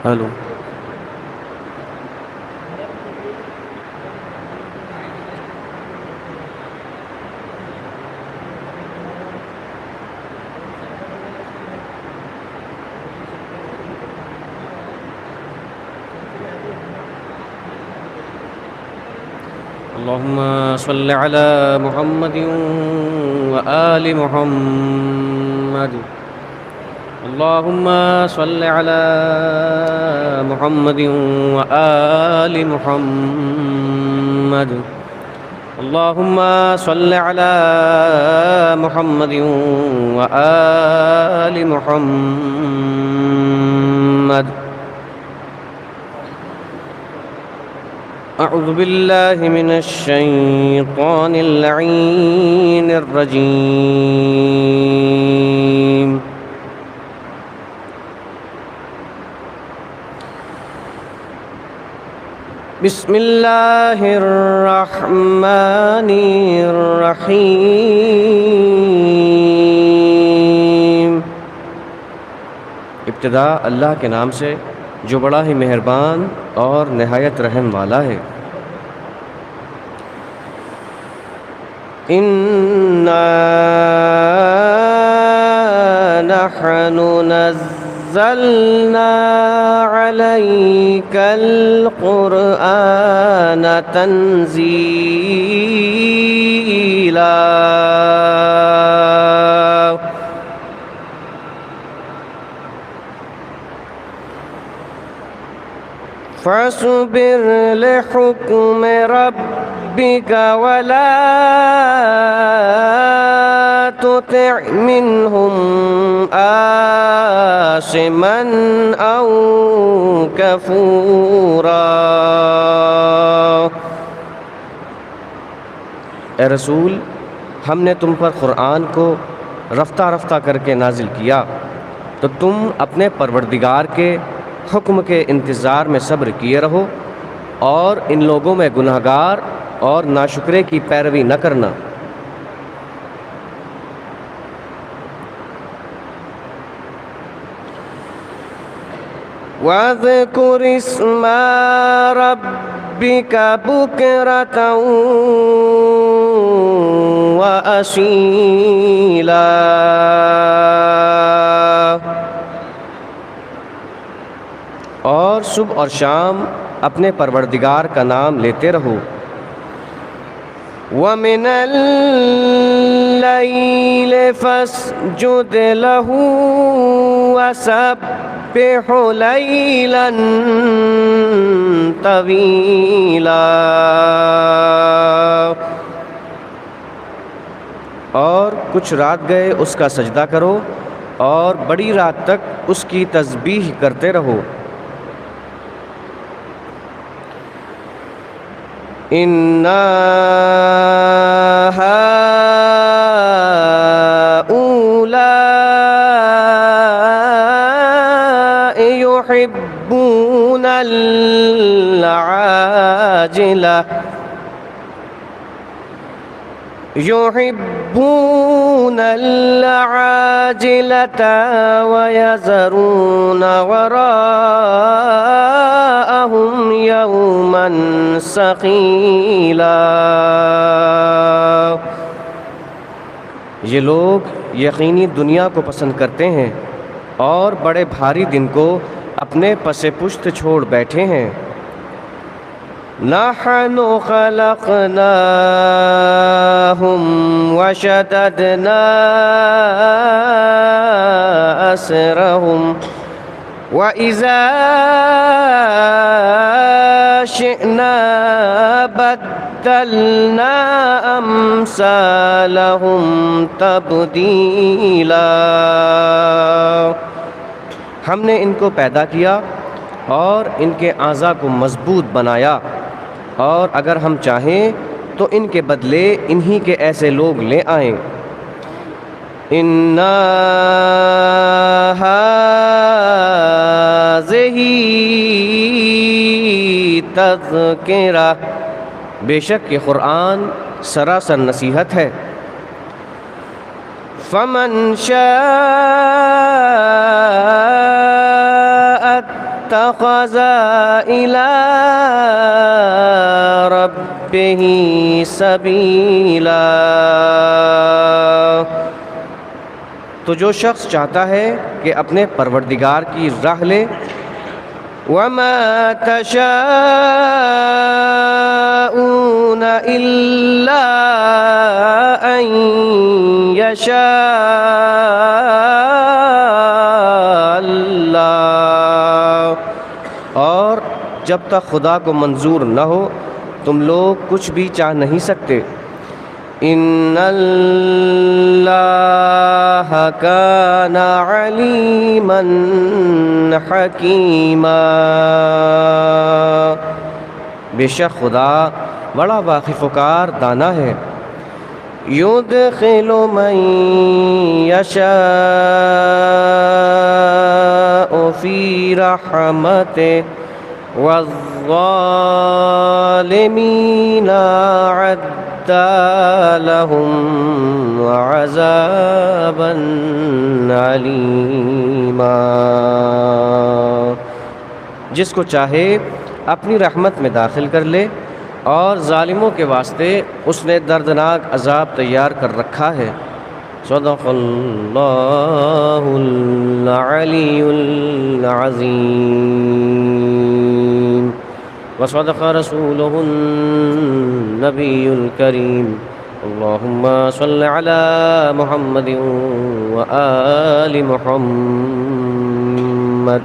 Hello. اللهم صل على محمد وآل محمد. اللهم صل على محمد وآل محمد. اللهم صل على محمد وآل محمد. أعوذ بالله من الشيطان اللعين الرجيم. بسم الله الرحمن الرحيم. ابتدا اللہ کے نام سے جو بڑا ہی مہربان اور نہایت رحم والا ہے. اِنَّا نَحْنُ نَزَّلْنَا عَلَيْكَ الْقُرْآنَ تَنزِيلًا. فاصبر لحكم ربك ولا تطع منهم آثما أو كفورا. اے رسول، ہم نے تم پر قرآن کو رفتہ رفتہ کر کے نازل کیا تو تم اپنے پروردگار کے حکم کے انتظار میں صبر کیے رہو اور ان لوگوں میں گناہگار اور ناشکرے کی پیروی نہ کرنا. وَاذْكُرِ اسْمَ رَبِّكَ بُكْرَةً وَأَصِيلًا. اور صبح اور شام اپنے پروردگار کا نام لیتے رہو. وَمِنَ اللَّيْلِ فَاسْجُدْ لَهُ وَسَبِّحْهُ لَيْلًا طَوِيلًا. اور کچھ رات گئے اس کا سجدہ کرو اور بڑی رات تک اس کی تسبیح کرتے رہو. إِنَّا هؤلاء يحبون العاجلة ويذرون وراءهم يوما ثقيلا. یہ لوگ یقینی دنیا کو پسند کرتے ہیں اور بڑے بھاری دن کو اپنے پس پشت چھوڑ بیٹھے ہیں. نحن خلقناهم وشددنا أسرهم وإذا شئنا بدلنا أمثالهم تبديلا. ہم نے ان کو پیدا کیا اور ان کے اعضاء کو مضبوط بنایا، اور اگر ہم چاہیں تو ان کے بدلے انہی کے ایسے لوگ لے آئیں. اِنَّا هَٰذِهِ تَذْکِرَةٌ، بے شک یہ قرآن سراسر نصیحت ہے. فَمَن شَاءَ اتخذ إلى ربه سبيلا. تو جو شخص چاہتا ہے کہ اپنے پروردگار کی راہ لے، وَمَا تَشَاءُونَ إِلَّا أَن يَشَاءَ اللَّهُ، اور جب تک خدا کو منظور نہ ہو تم لوگ کچھ بھی چاہ نہیں سکتے. ان اللہ کان علیما حکیما، بے شک خدا بڑا واقف و کار دانا ہے. یدخل من یشاء فی رحمتہ والظالمین اعد لهم عذابا علیما. جس کو چاہے اپنی رحمت میں داخل کر لے، اور ظالموں کے واسطے اس نے دردناک عذاب تیار کر رکھا ہے. صدق اللہ العلی العظیم وصدق رسوله النبی الکریم. اللہم صل علی محمد وآل محمد.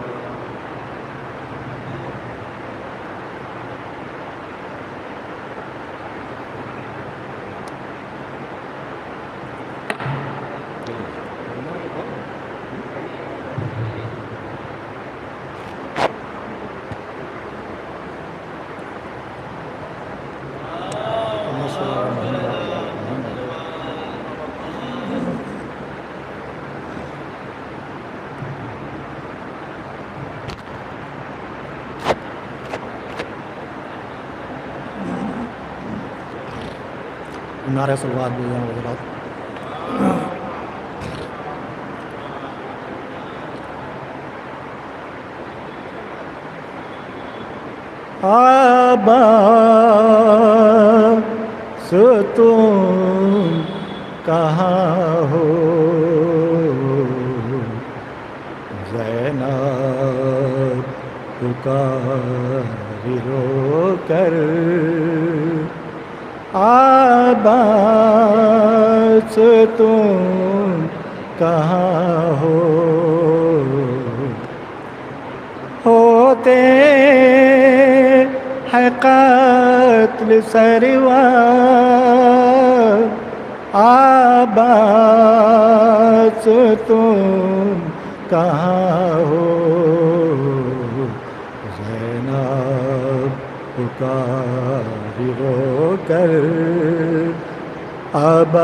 نعرہ صلوات بولیں حضرات. عباس تم کہاں ہو، زینب پکاری رو کر. عباس تم کہاں ہو، ہوتے ہیں قتل سروار. عباس تم کہاں ہو، زینب پکاری رو کر. عباس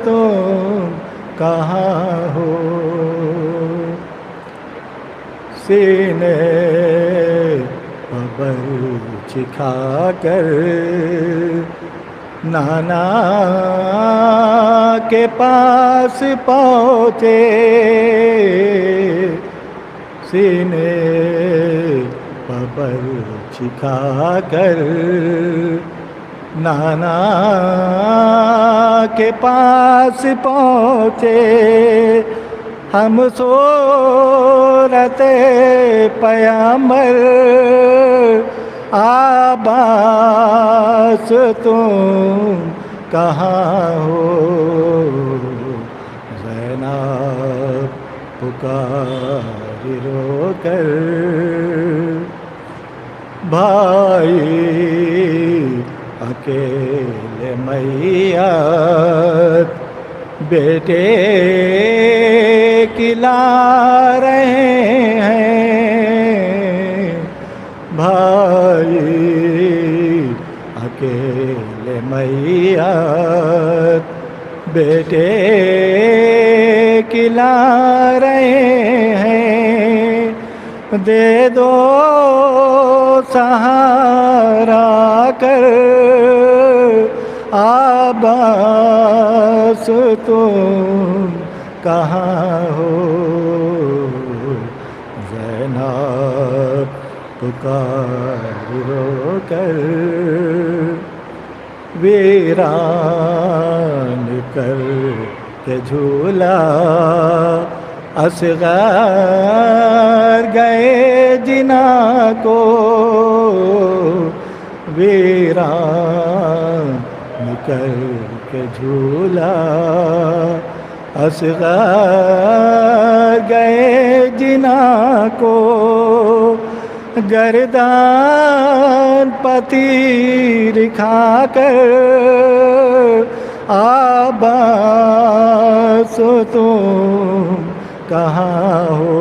تم کہاں ہو، سینے پر چکھا کر نانا کے پاس پہنچے. سینے پر چکھا کر نانا کے پاس پہنچے. ہم صورت پیامبر، عباس تم کہاں ہو، زینب پکاری رو کر. بھائی اکیلے میت بیٹے کلا رہے ہیں. بھائی اکیلے میت بیٹے کلا رہے ہیں. دے دو سہارا کر، عباس تم کہاں ہو، زینب پکاری رو کر ویران کر کے جھولا اصغر گئے جنا کو ویران کر کے جھولا اصغر گئے جنا کو گردان پتیر کھا کر عباس تم کہاں ہو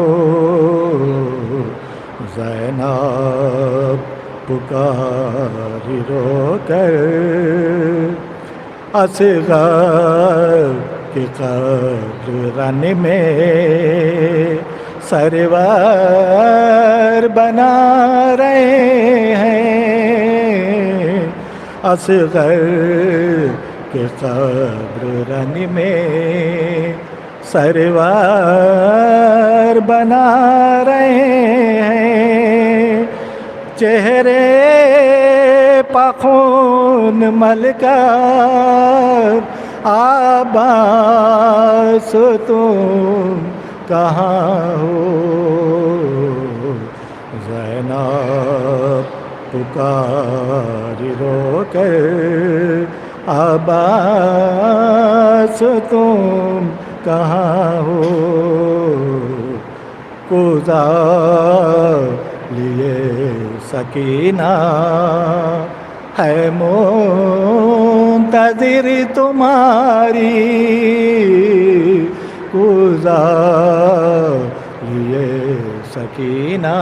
زینب پکاری رو کر اصغر کی قبرن میں سرور بنا رہے ہیں اصغر کے قبرن میں سرور بنا رہے ہیں چہرے پخون مل کر عباس تم کہاں ہو زینب پکاری رو کر عباس تم کہاں ہو کوزا لیے سکینہ ہے منتظر تمہاری کوزا لیے سکینہ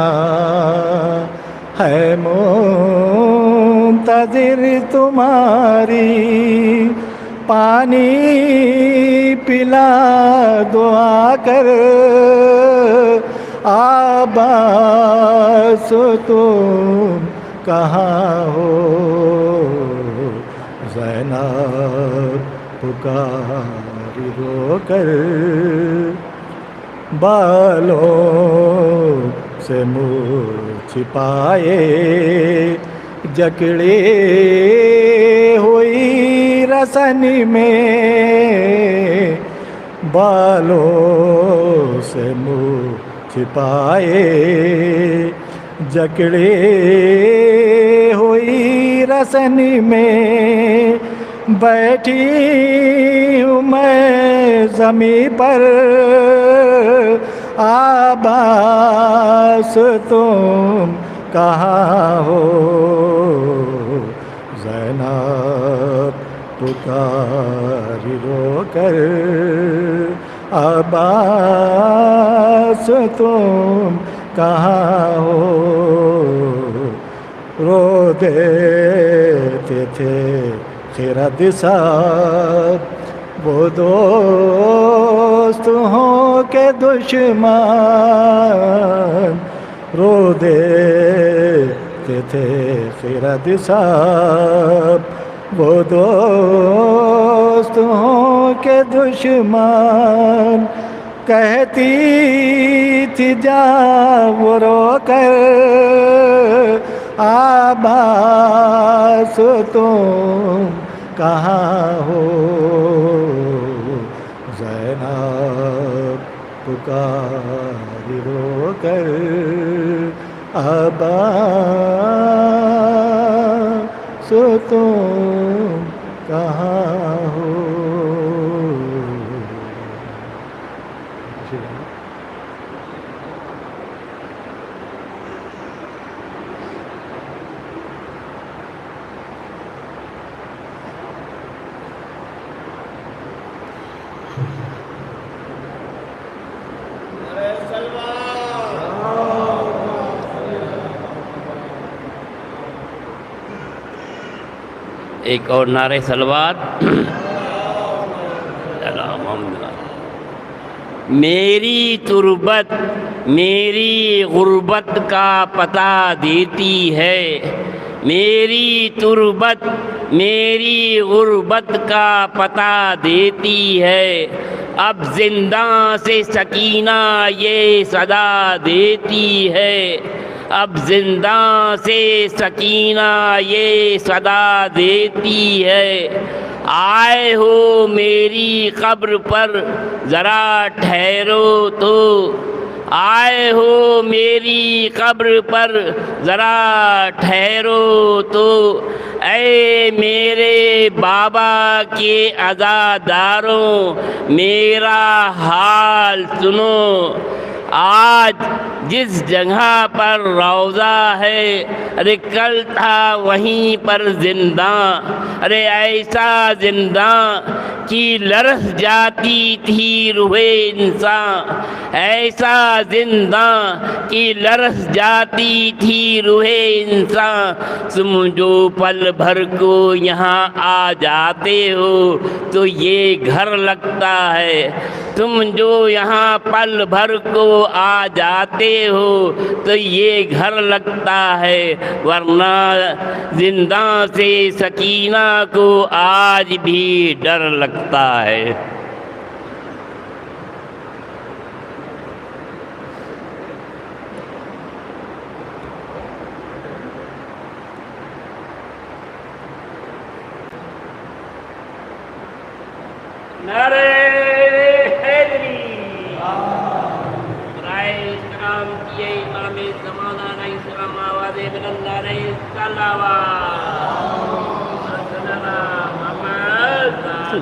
ہے منتظر تمہاری پانی پلا دعا کر عباس تم کہاں ہو زینب پکاری رو کر بالوں سے منہ چھپائے جکڑی ہوئی رسن میں بالوں سے منہ چھپائے جکڑی ہوئی رسن میں بیٹھی ہوں میں زمیں پر عباس تم کہاں ہو زینب پکاری رو کر عباس تم کہاں ہو رو دیتے تھے خرد صاحب وہ دوست ہوں کہ دشمن رو دیتے تھے خرد صاحب وہ دوست ہوں کہ دشمن کہتی تھی جا وہ رو کر عباس تم کہاں ہو زینب پکاری رو کر عباس تم کہاں ہو ایک اور نعرہ صلوات میری تربت میری غربت کا پتہ دیتی ہے میری تربت میری غربت کا پتہ دیتی ہے اب زنداں سے سکینہ یہ صدا دیتی ہے، اب زنداں سے سکینہ یہ صدا دیتی ہے، آئے ہو میری قبر پر ذرا ٹھہرو تو، آئے ہو میری قبر پر ذرا ٹھہرو تو، اے میرے بابا کے عزاداروں میرا حال سنو، آج جس جگہ پر روضہ ہے ارے کل تھا وہیں پر زنداں، ارے ایسا زنداں کہ لرز جاتی تھی روح انسان، ایسا زنداں کہ لرز جاتی تھی روح انسان، تم جو پل بھر کو یہاں آ جاتے ہو تو یہ گھر لگتا ہے، تم جو یہاں پل بھر کو آ جاتے ہو تو یہ گھر لگتا ہے، ورنہ زنداں سے سکینہ کو آج بھی ڈر لگتا ہے۔ نعرہ حیدری، برائے اسلام کیے امام زمانہ علیہ السلام، آواز بلند نعرہ صلوات، سیدنا محمد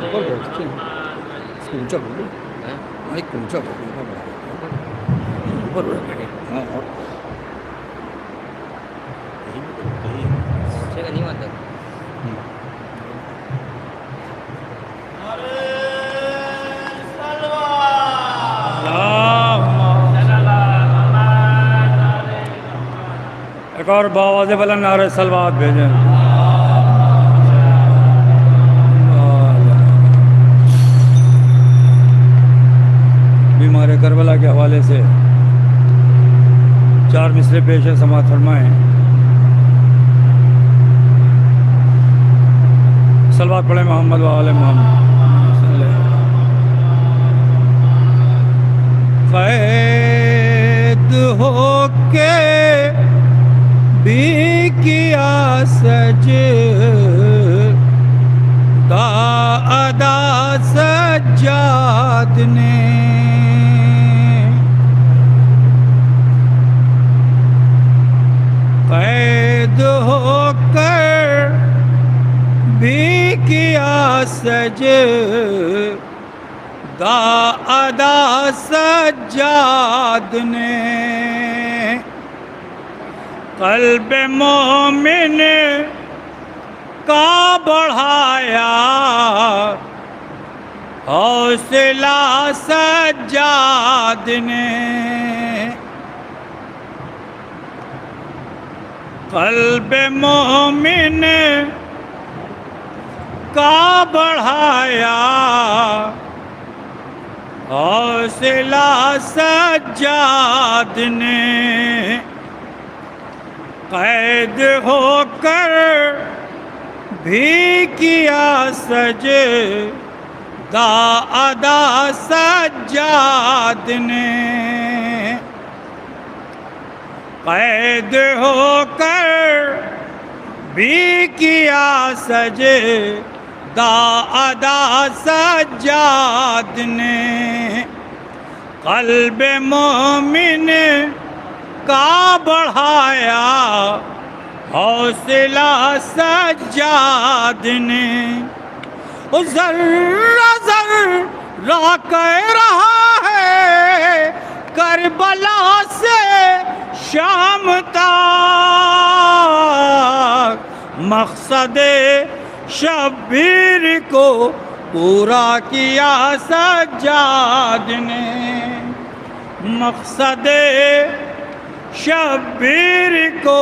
ایک اور باواز بلند نعرہ صلوات بھیجیں۔ بیمار کربلا کے حوالے سے 4 مصرے پیش ہے، سماعت فرمائیں۔ صلوات پڑھیں محمد و آل محمد۔ قید ہو کے بھی کیا سجدہ ادا سجاد نے، قید ہو کر بھی کیا سجدہ ادا سجاد نے، قلب مومن کا بڑھایا حوصلہ سجاد نے، قلب مومن کا بڑھایا حوصلہ سجاد نے، قید ہو کر بھی کیا سجدہ ادا سجاد نے، قید ہو کر بھی کیا سجدہ ادا سجاد نے، قلب مومن کا بڑھایا حوصلہ سجاد نے، ذرہ ذرہ کہہ رہا ہے کربلا سے شام تک، مقصد شبیر کو پورا کیا سجاد نے، مقصد شبیر کو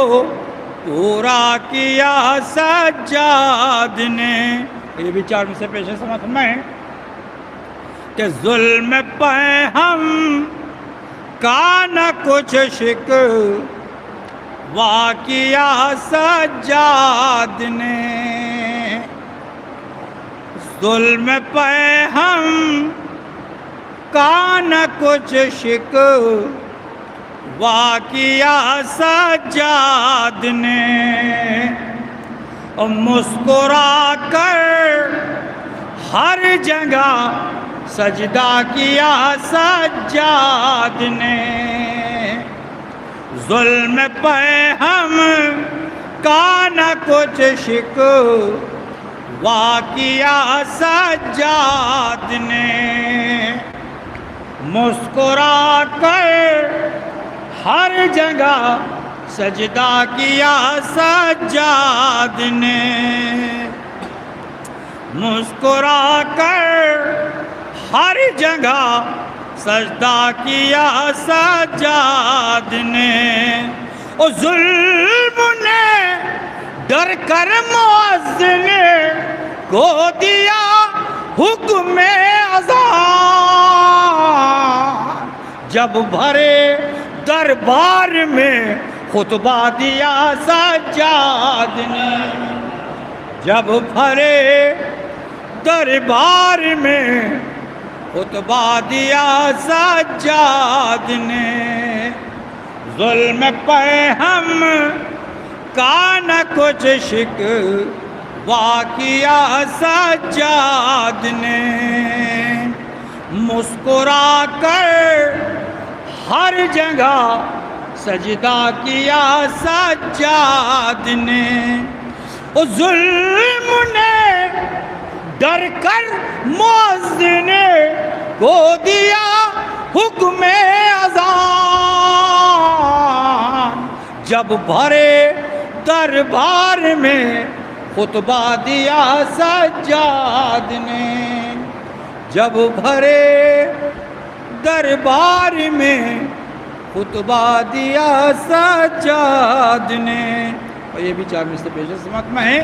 پورا کیا سجاد نے۔ یہ بھی 4 میں سے پیش ہے، سماعت فرمائیں کہ ظلم پہ ہم کا نہ کچھ شکوہ کیا سجاد نے، ظلم پہ ہم کا نہ کچھ شکوہ کیا سجاد نے، مسکرا کر ہر جگہ سجدہ کیا سجاد نے، ظلم پہ ہم کا نہ کچھ شکوہ کیا سجاد نے، مسکرا کر ہر جگہ سجدہ کیا سجاد نے، مسکرا کر ہر جگہ سجدہ کیا سجاد نے، او ظلم نے ڈر کر مؤذن کو دیا حکم اذان، جب بھرے دربار میں خطبہ دیا سجاد نے، جب بھرے دربار میں خطبہ دیا سجاد نے، ظلم پہ ہم کا نہ کچھ شکوہ کیا سجاد نے، مسکرا کر ہر جگہ سجدہ کیا سجاد نے، او ظلم نے ڈر کر مؤذن کو دیا حکم اذان، جب بھرے دربار میں خطبہ دیا سجاد نے، جب بھرے دربار میں خطبہ دیا سجاد نے۔ اور یہ بھی 4 مصرع پیش سماعت میں ہے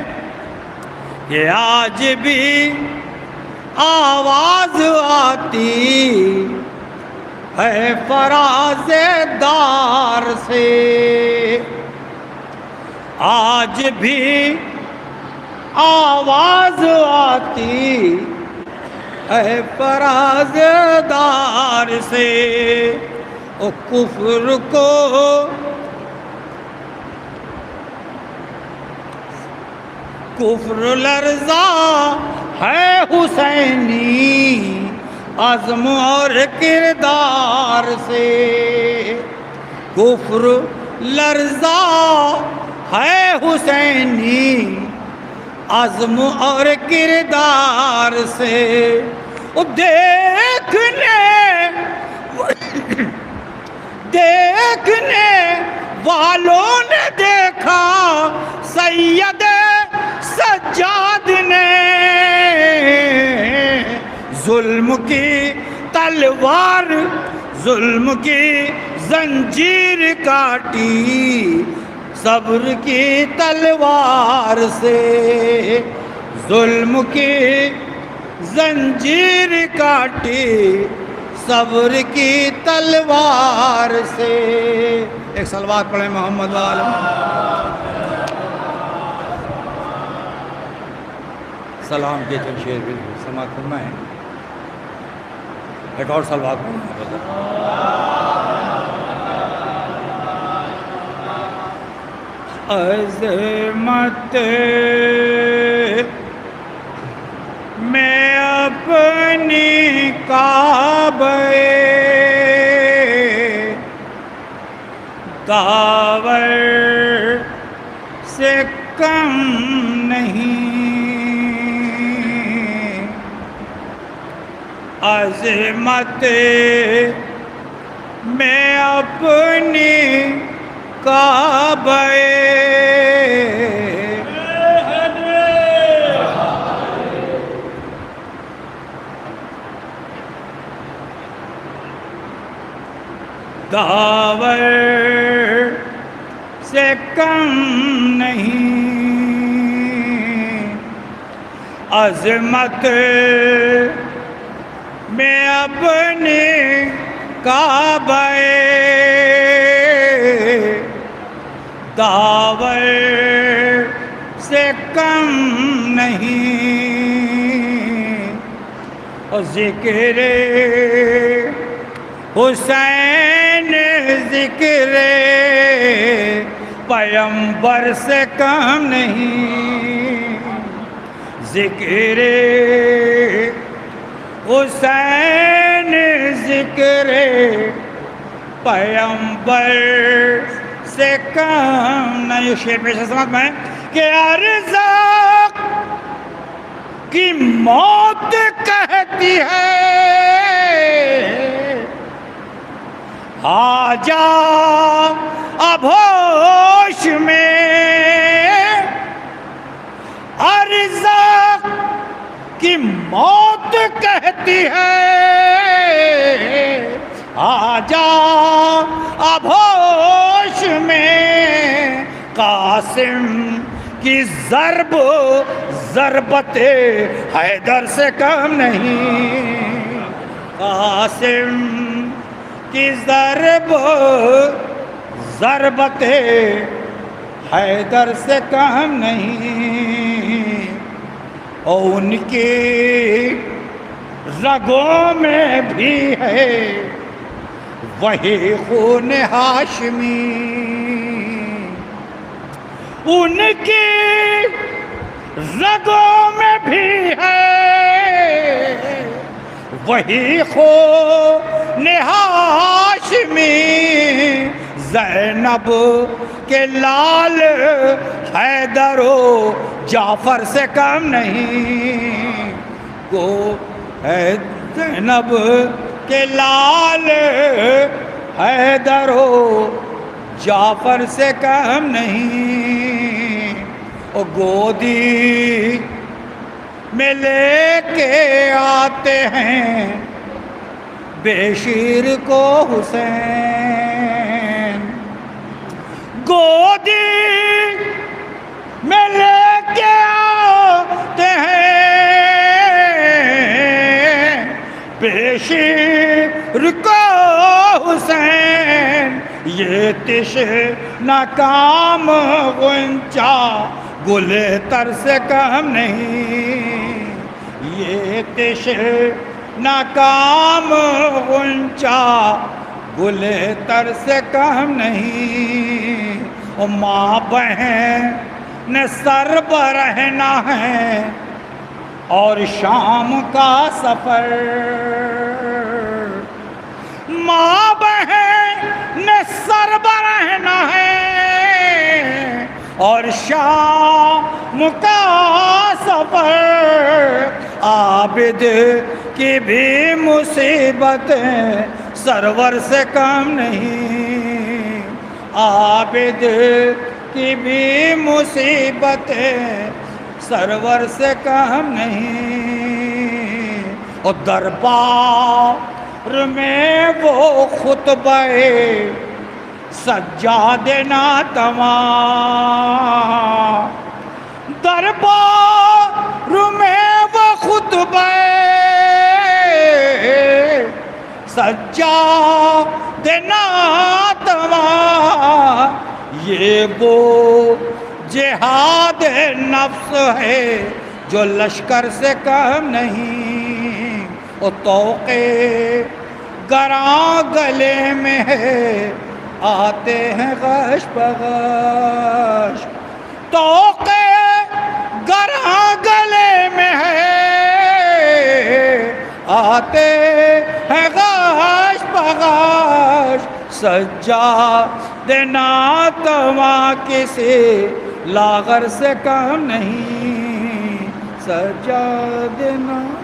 کہ آج بھی آواز آتی ہے فراز دار سے، آج بھی آواز آتی ہے فراز دار سے، او کفر کو کفر لرزا ہے حسینی عزم اور کردار سے، کفر لرزا ہے حسینی عزم اور کردار سے، دیکھنے والوں نے دیکھا سید سجاد نے، ظلم کی تلوار ظلم کی زنجیر کاٹی صبر کی تلوار سے، ظلم کی زنجیر کاٹی صبر کی تلوار سے۔ ایک صلوات پڑھیں محمد والے۔ سلام کے چند شعر بھی سماعت فرمائیں، ایک اور صلوات پڑھیں۔ عظمت میں اپنی کعبے داور سے کم نہیں، عظمت میں اپنی کعبے داور سے کم نہیں، عظمت میں اپنی کعبے داور سے کم نہیں، اور ذکر حسین ذکر پیمبر سے کم نہیں، ذکر حسین ذکر پیمبر سے کم نہیں۔ یہ شعر پیش سماعت میں کہ ارزاق کی موت کہتی ہے آ جا اب ہوش میں، ارزاق کی موت کہتی ہے آ جا اب ہوش میں، قاسم کی ضربت حیدر سے کم نہیں، قاسم کی ضربت حیدر سے کم نہیں، اور ان کی رگوں میں بھی ہے وہی خون ہاشمی، ان کی رگوں میں بھی ہے وہی خون ہاشمی، زینب کے لال حیدر و جعفر سے کم نہیں، کو ہے زینب کے لال حیدر و جعفر سے کم نہیں، اور گودی میں لے کے آتے ہیں بے شیر کو حسین، گودی میں لے کے آتے ہیں بے شیر کو حسین، یہ تشنہ کام غنچہ گل تر سے کم نہیں، یہ تشنہ کام غنچہ گل تر سے کم نہیں، اور ماں بہن نے سر برہنا ہے اور شام کا سفر، ماں بہن نے سر برہنا ہے اور شام کا سفر، عابد کی بھی مصیبت سرور سے کم نہیں، عابد کی بھی مصیبت سرور سے کم نہیں، اور دربار میں وہ خطبہ سجاد ناتواں، دربار میں وہ خطبہ سجاد ناتواں، یہ وہ جہاد نفس ہے جو لشکر سے کم نہیں، اور طوق گراں گلے میں ہے آتے ہیں غش بغش، طوق گراں گلے میں ہے آتے ہیں غش بغش، سجاد ناتواں کسی لاغر سے کم نہیں، سجاد ناتواں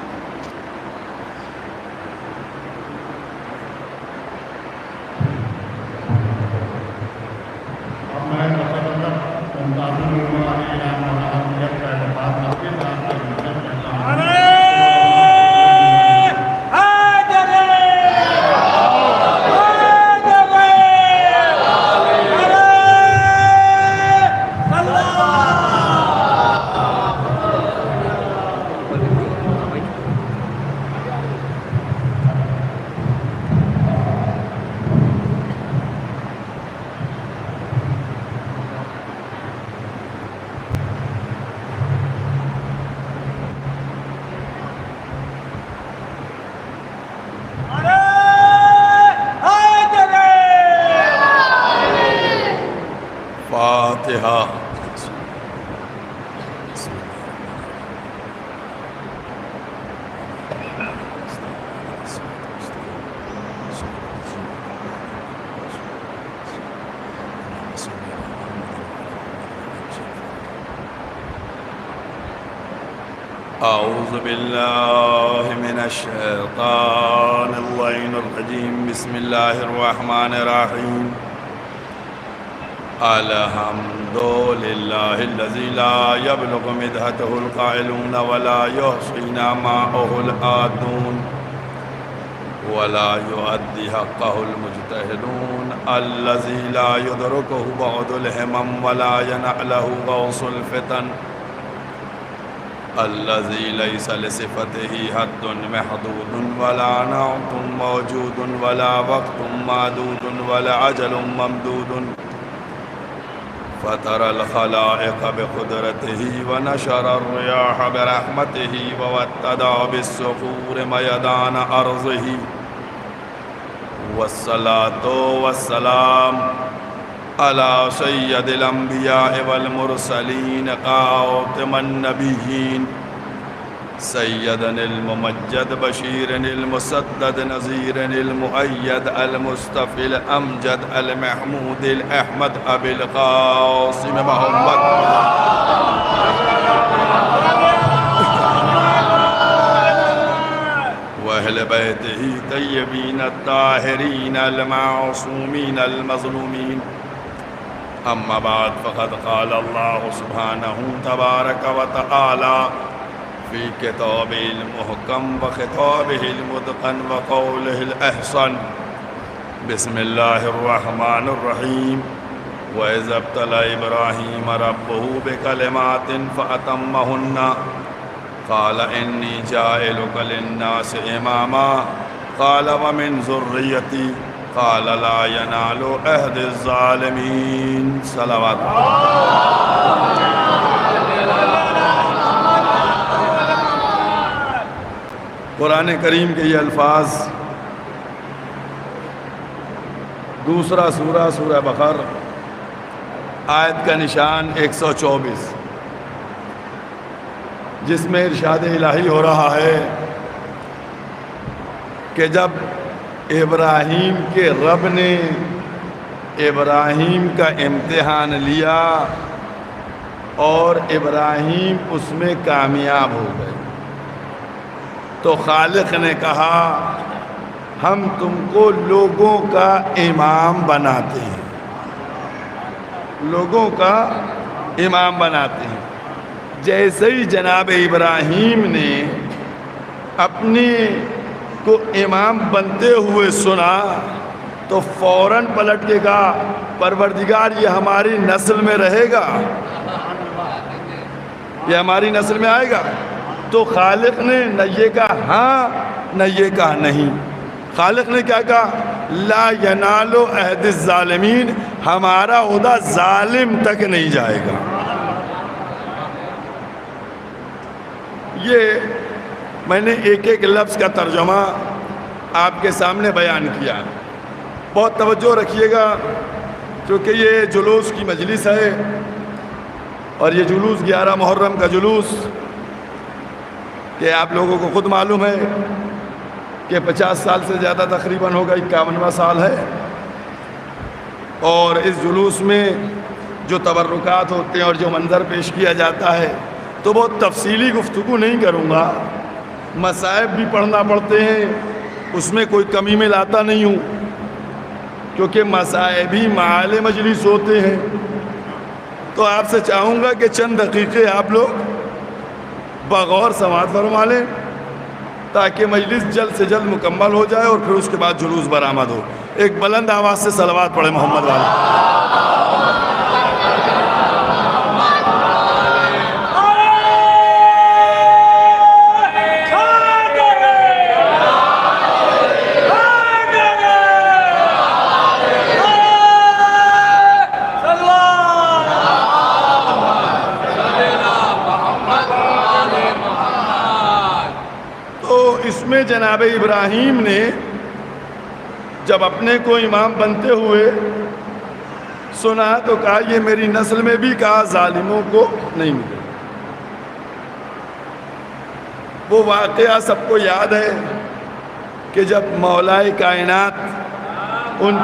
أعوذ بالله من الشيطان اللعين الرجيم بسم الله الرحمن الرحيم الحمد لله الذي لا يبلغ مدحته القائلون ولا يحصينا ماءه الآدون ولا يؤدي حقه المجتهدون الذي لا يدركه بعد الهمم ولا ينأله غوص الفتن الذي ليس لصفته حد محدود ولا نعت موجود ولا وقت معدود ولا عجل ممدود فترى الخلائق بقدرته ونشر الرياح برحمته ووتدى بالصخور ميدان أرضه والصلاة والسلام على سيد الأنبياء والمرسلين خاتم النبيين سيدا الممجد بشير المسدد نذير المؤيد المصطفى الأمجد المحمود الأحمد أبي القاسم محمد وأهل بيته طيبين الطاهرين المعصومين المظلومين أما بعد فقد قال الله سبحانه تبارك وتعالى في كتابه المحكم وخطابه المتقن وقوله الأحسن بسم الله الرحمن الرحيم وإذ ابتلى إبراهيم ربه بكلمات فأتمهن قال إني جاعلك للناس إماما قال ومن ذريتي قال لا ينال عهد الظالمين صلوات قرآن کریم کے یہ الفاظ دوسرا سورہ سورہ بقرہ آیت کا نشان 124 جس میں ارشاد الہی ہو رہا ہے کہ جب ابراہیم کے رب نے ابراہیم کا امتحان لیا اور ابراہیم اس میں کامیاب ہو گئے تو خالق نے کہا ہم تم کو لوگوں کا امام بناتے ہیں لوگوں کا امام بناتے ہیں جیسے ہی جناب ابراہیم نے اپنے کو امام بنتے ہوئے سنا تو فوراً پلٹ کے کہا پروردگار یہ ہماری نسل میں رہے گا یہ ہماری نسل میں آئے گا تو خالق نے نہ یہ کہا ہاں نہ یہ کہا نہیں خالق نے کیا کہا لا ینال عہد الظالمین ہمارا عہدہ ظالم تک نہیں جائے گا یہ میں نے ایک ایک لفظ کا ترجمہ آپ کے سامنے بیان کیا بہت توجہ رکھیے گا کیونکہ یہ جلوس کی مجلس ہے اور یہ جلوس 11 محرم کا جلوس کہ آپ لوگوں کو خود معلوم ہے کہ 50 سال سے زیادہ تقریباً ہوگا 51واں سال ہے اور اس جلوس میں جو تبرکات ہوتے ہیں اور جو منظر پیش کیا جاتا ہے تو بہت تفصیلی گفتگو نہیں کروں گا مصائب بھی پڑھنا پڑتے ہیں اس میں کوئی کمی میں لاتا نہیں ہوں کیونکہ مصائب ہی معال مجلس ہوتے ہیں تو آپ سے چاہوں گا کہ چند دقیقے آپ لوگ بغور سماعت فرما لیں تاکہ مجلس جلد سے جلد مکمل ہو جائے اور پھر اس کے بعد جلوس برآمد ہو ایک بلند آواز سے صلوات پڑھے محمد والا میں جناب ابراہیم نے جب اپنے کو امام بنتے ہوئے سنا تو کہا یہ میری نسل میں بھی کہا ظالموں کو نہیں ملے وہ واقعہ سب کو یاد ہے کہ جب مولائے کائنات ان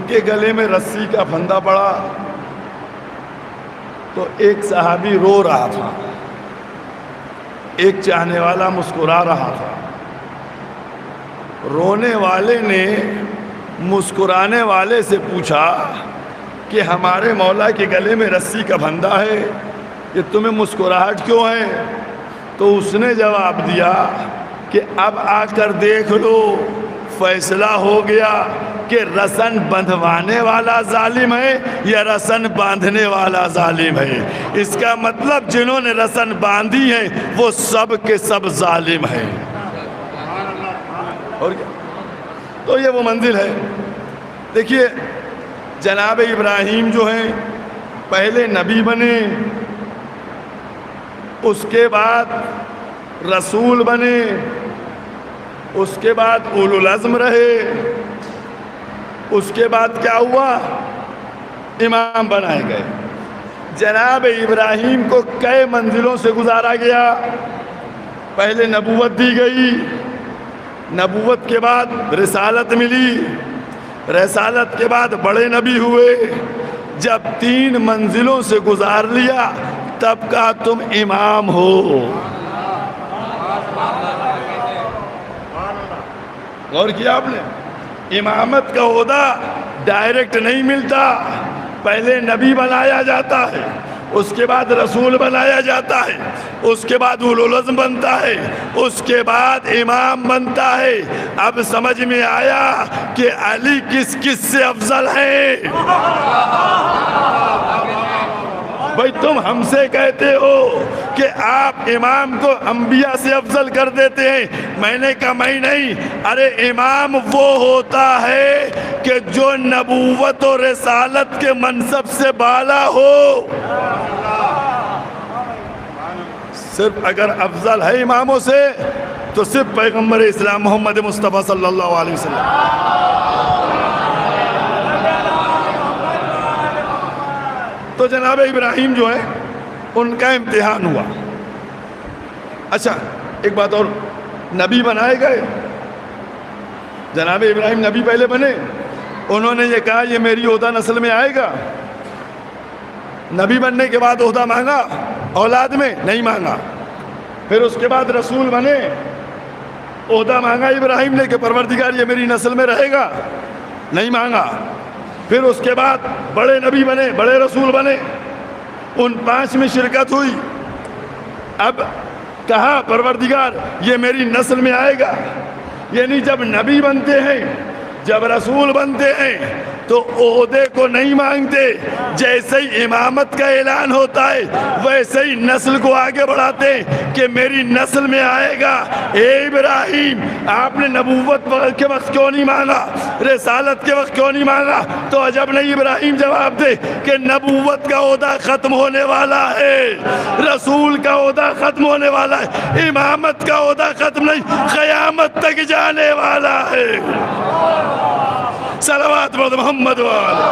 کے گلے میں رسی کا پھندا پڑا تو ایک صحابی رو رہا تھا، ایک چاہنے والا مسکرا رہا تھا۔ رونے والے نے مسکرانے والے سے پوچھا کہ ہمارے مولا کے گلے میں رسی کا پھندا ہے، کہ تمہیں مسکراہٹ کیوں ہے؟ تو اس نے جواب دیا کہ اب آ کر دیکھ لو، فیصلہ ہو گیا کہ رسن بندھوانے والا ظالم ہے یا رسن باندھنے والا ظالم ہے۔ اس کا مطلب جنہوں نے رسن باندھی ہے وہ سب کے سب ظالم ہیں۔ اور کیا؟ تو یہ وہ منزل ہے۔ دیکھیے جناب ابراہیم جو ہیں پہلے نبی بنے، اس کے بعد رسول بنے، اس کے بعد اولو العزم رہے، اس کے بعد کیا ہوا؟ امام بنائے گئے۔ جناب ابراہیم کو کئی منزلوں سے گزارا گیا۔ پہلے نبوت دی گئی، نبوت کے بعد رسالت ملی، رسالت کے بعد بڑے نبی ہوئے۔ جب 3 منزلوں سے گزار لیا تب کہا تم امام ہو۔ غور کیا آپ نے؟ امامت کا عہدہ ڈائریکٹ نہیں ملتا، پہلے نبی بنایا جاتا ہے، اس کے بعد رسول بنایا جاتا ہے، اس کے بعد اولو العزم بنتا ہے، اس کے بعد امام بنتا ہے۔ اب سمجھ میں آیا کہ علی کس کس سے افضل ہے؟ بھئی تم ہم سے کہتے ہو کہ آپ امام کو انبیاء سے افضل کر دیتے ہیں، میں نے کہا میں نہیں۔ ارے امام وہ ہوتا ہے کہ جو نبوت و رسالت کے منصب سے بالا ہو۔ صرف اگر افضل ہے اماموں سے تو صرف پیغمبر اسلام محمد مصطفیٰ صلی اللہ علیہ وسلم۔ تو جناب ابراہیم جو ہے ان کا امتحان ہوا۔ اچھا ایک بات اور، نبی بنائے گئے، جناب ابراہیم نبی پہلے بنے، انہوں نے یہ کہا یہ میری عہدہ نسل میں آئے گا۔ نبی بننے کے بعد عہدہ مانگا اولاد میں؟ نہیں مانگا۔ پھر اس کے بعد رسول بنے، عہدہ مانگا ابراہیم نے کہ پروردگار یہ میری نسل میں رہے گا؟ نہیں مانگا۔ پھر اس کے بعد بڑے نبی بنے، بڑے رسول بنے، ان 5 میں شرکت ہوئی۔ اب کہا پروردگار یہ میری نسل میں آئے گا۔ یعنی جب نبی بنتے ہیں، جب رسول بنتے ہیں تو عہدے کو نہیں مانگتے، جیسے ہی امامت کا اعلان ہوتا ہے ویسے ہی نسل کو آگے بڑھاتے ہیں کہ میری نسل میں آئے گا۔ اے ابراہیم آپ نے نبوت کے وقت کیوں نہیں مانگا، رسالت کے وقت کیوں نہیں مانگا؟ تو عجب نہیں ابراہیم جواب دے کہ نبوت کا عہدہ ختم ہونے والا ہے، رسول کا عہدہ ختم ہونے والا ہے، امامت کا عہدہ ختم نہیں، قیامت تک جانے والا ہے۔ صلوات پڑھ محمد والے۔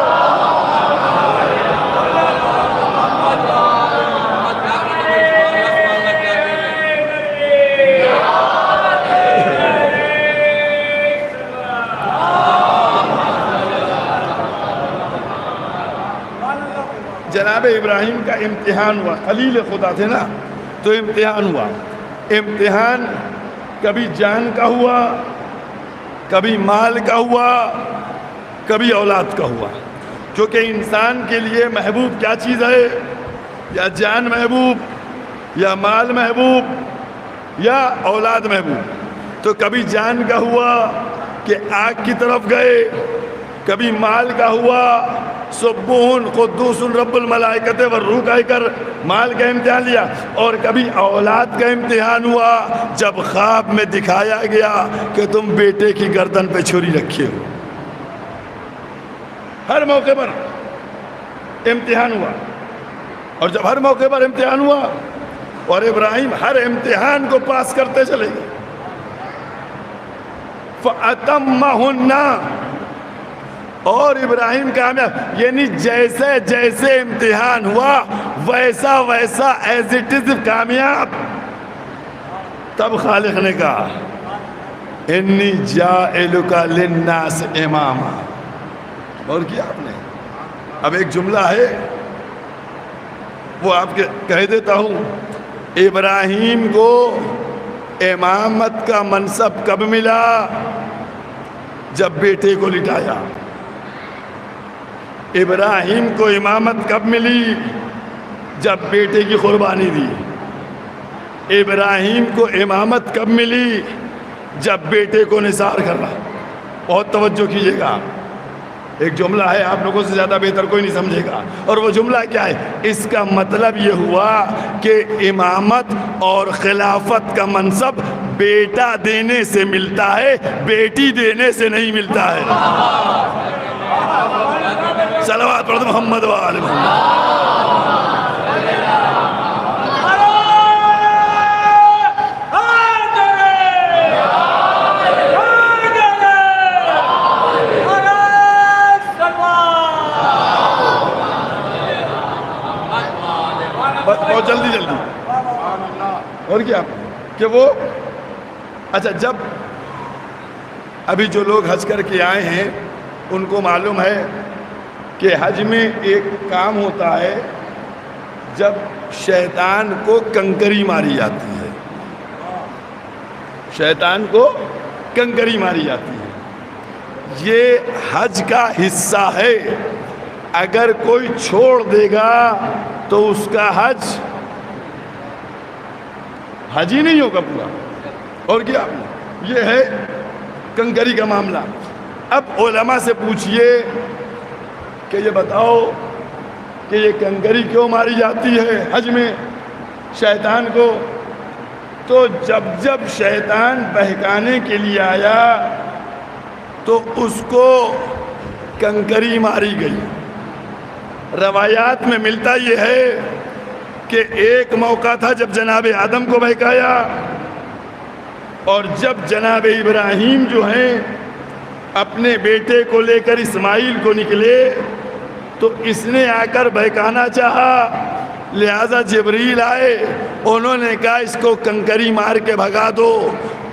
جناب ابراہیم کا امتحان ہوا، خلیل خدا تھے نا، تو امتحان ہوا۔ امتحان کبھی جان کا ہوا، کبھی مال کا ہوا، کبھی اولاد کا ہوا۔ کیونکہ انسان کے لیے محبوب کیا چیز ہے؟ یا جان محبوب، یا مال محبوب، یا اولاد محبوب۔ تو کبھی جان کا ہوا کہ آگ کی طرف گئے، کبھی مال کا ہوا سبحان قدوس رب الملائکۃ والروح کہہ کر مال کا امتحان لیا، اور کبھی اولاد کا امتحان ہوا جب خواب میں دکھایا گیا کہ تم بیٹے کی گردن پہ چھری رکھے ہو۔ ہر موقع پر امتحان ہوا، اور جب ہر موقع پر امتحان ہوا اور ابراہیم ہر امتحان کو پاس کرتے چلے گئے، فَأَتَمَّهُنَّ، اور ابراہیم کامیاب، یعنی جیسے جیسے امتحان ہوا ویسا ویسا ایز اٹ از کامیاب۔ تب خالق نے کہا انی جاعلک للناس اماما۔ اور کیا آپ نے اب ایک جملہ ہے وہ آپ کے کہہ دیتا ہوں. ابراہیم کو امامت کا منصب کب ملا؟ جب بیٹے کو لٹایا. ابراہیم کو امامت کب ملی؟ جب بیٹے کی قربانی دی. ابراہیم کو امامت کب ملی؟ جب بیٹے کو نثار کرنا. بہت توجہ کیجیے گا. ایک جملہ ہے آپ لوگوں سے زیادہ بہتر کوئی نہیں سمجھے گا, اور وہ جملہ کیا ہے؟ اس کا مطلب یہ ہوا کہ امامت اور خلافت کا منصب بیٹا دینے سے ملتا ہے, بیٹی دینے سے نہیں ملتا ہے. صلوات پڑھو محمد و آل محمد. بہت جلدی جلدی. اور کیا کہ وہ اچھا, جب ابھی جو لوگ حج کر کے آئے ہیں ان کو معلوم ہے کہ حج میں ایک کام ہوتا ہے جب شیطان کو کنکری ماری جاتی ہے. شیطان کو کنکری ماری جاتی ہے. یہ حج کا حصہ ہے. اگر کوئی چھوڑ دے گا تو اس کا حج ہی نہیں ہوگا پورا. اور کیا یہ ہے کنکری کا معاملہ. اب علماء سے پوچھئے کہ یہ بتاؤ کہ یہ کنکری کیوں ماری جاتی ہے حج میں شیطان کو؟ تو جب شیطان بہکانے کے لیے آیا تو اس کو کنکری ماری گئی. روایات میں ملتا یہ ہے کہ ایک موقع تھا جب جناب آدم کو بہکایا, اور جب جناب ابراہیم جو ہیں اپنے بیٹے کو لے کر اسماعیل کو نکلے تو اس نے آ کر بہکانا چاہا, لہذا جبریل آئے, انہوں نے کہا اس کو کنکری مار کے بھگا دو.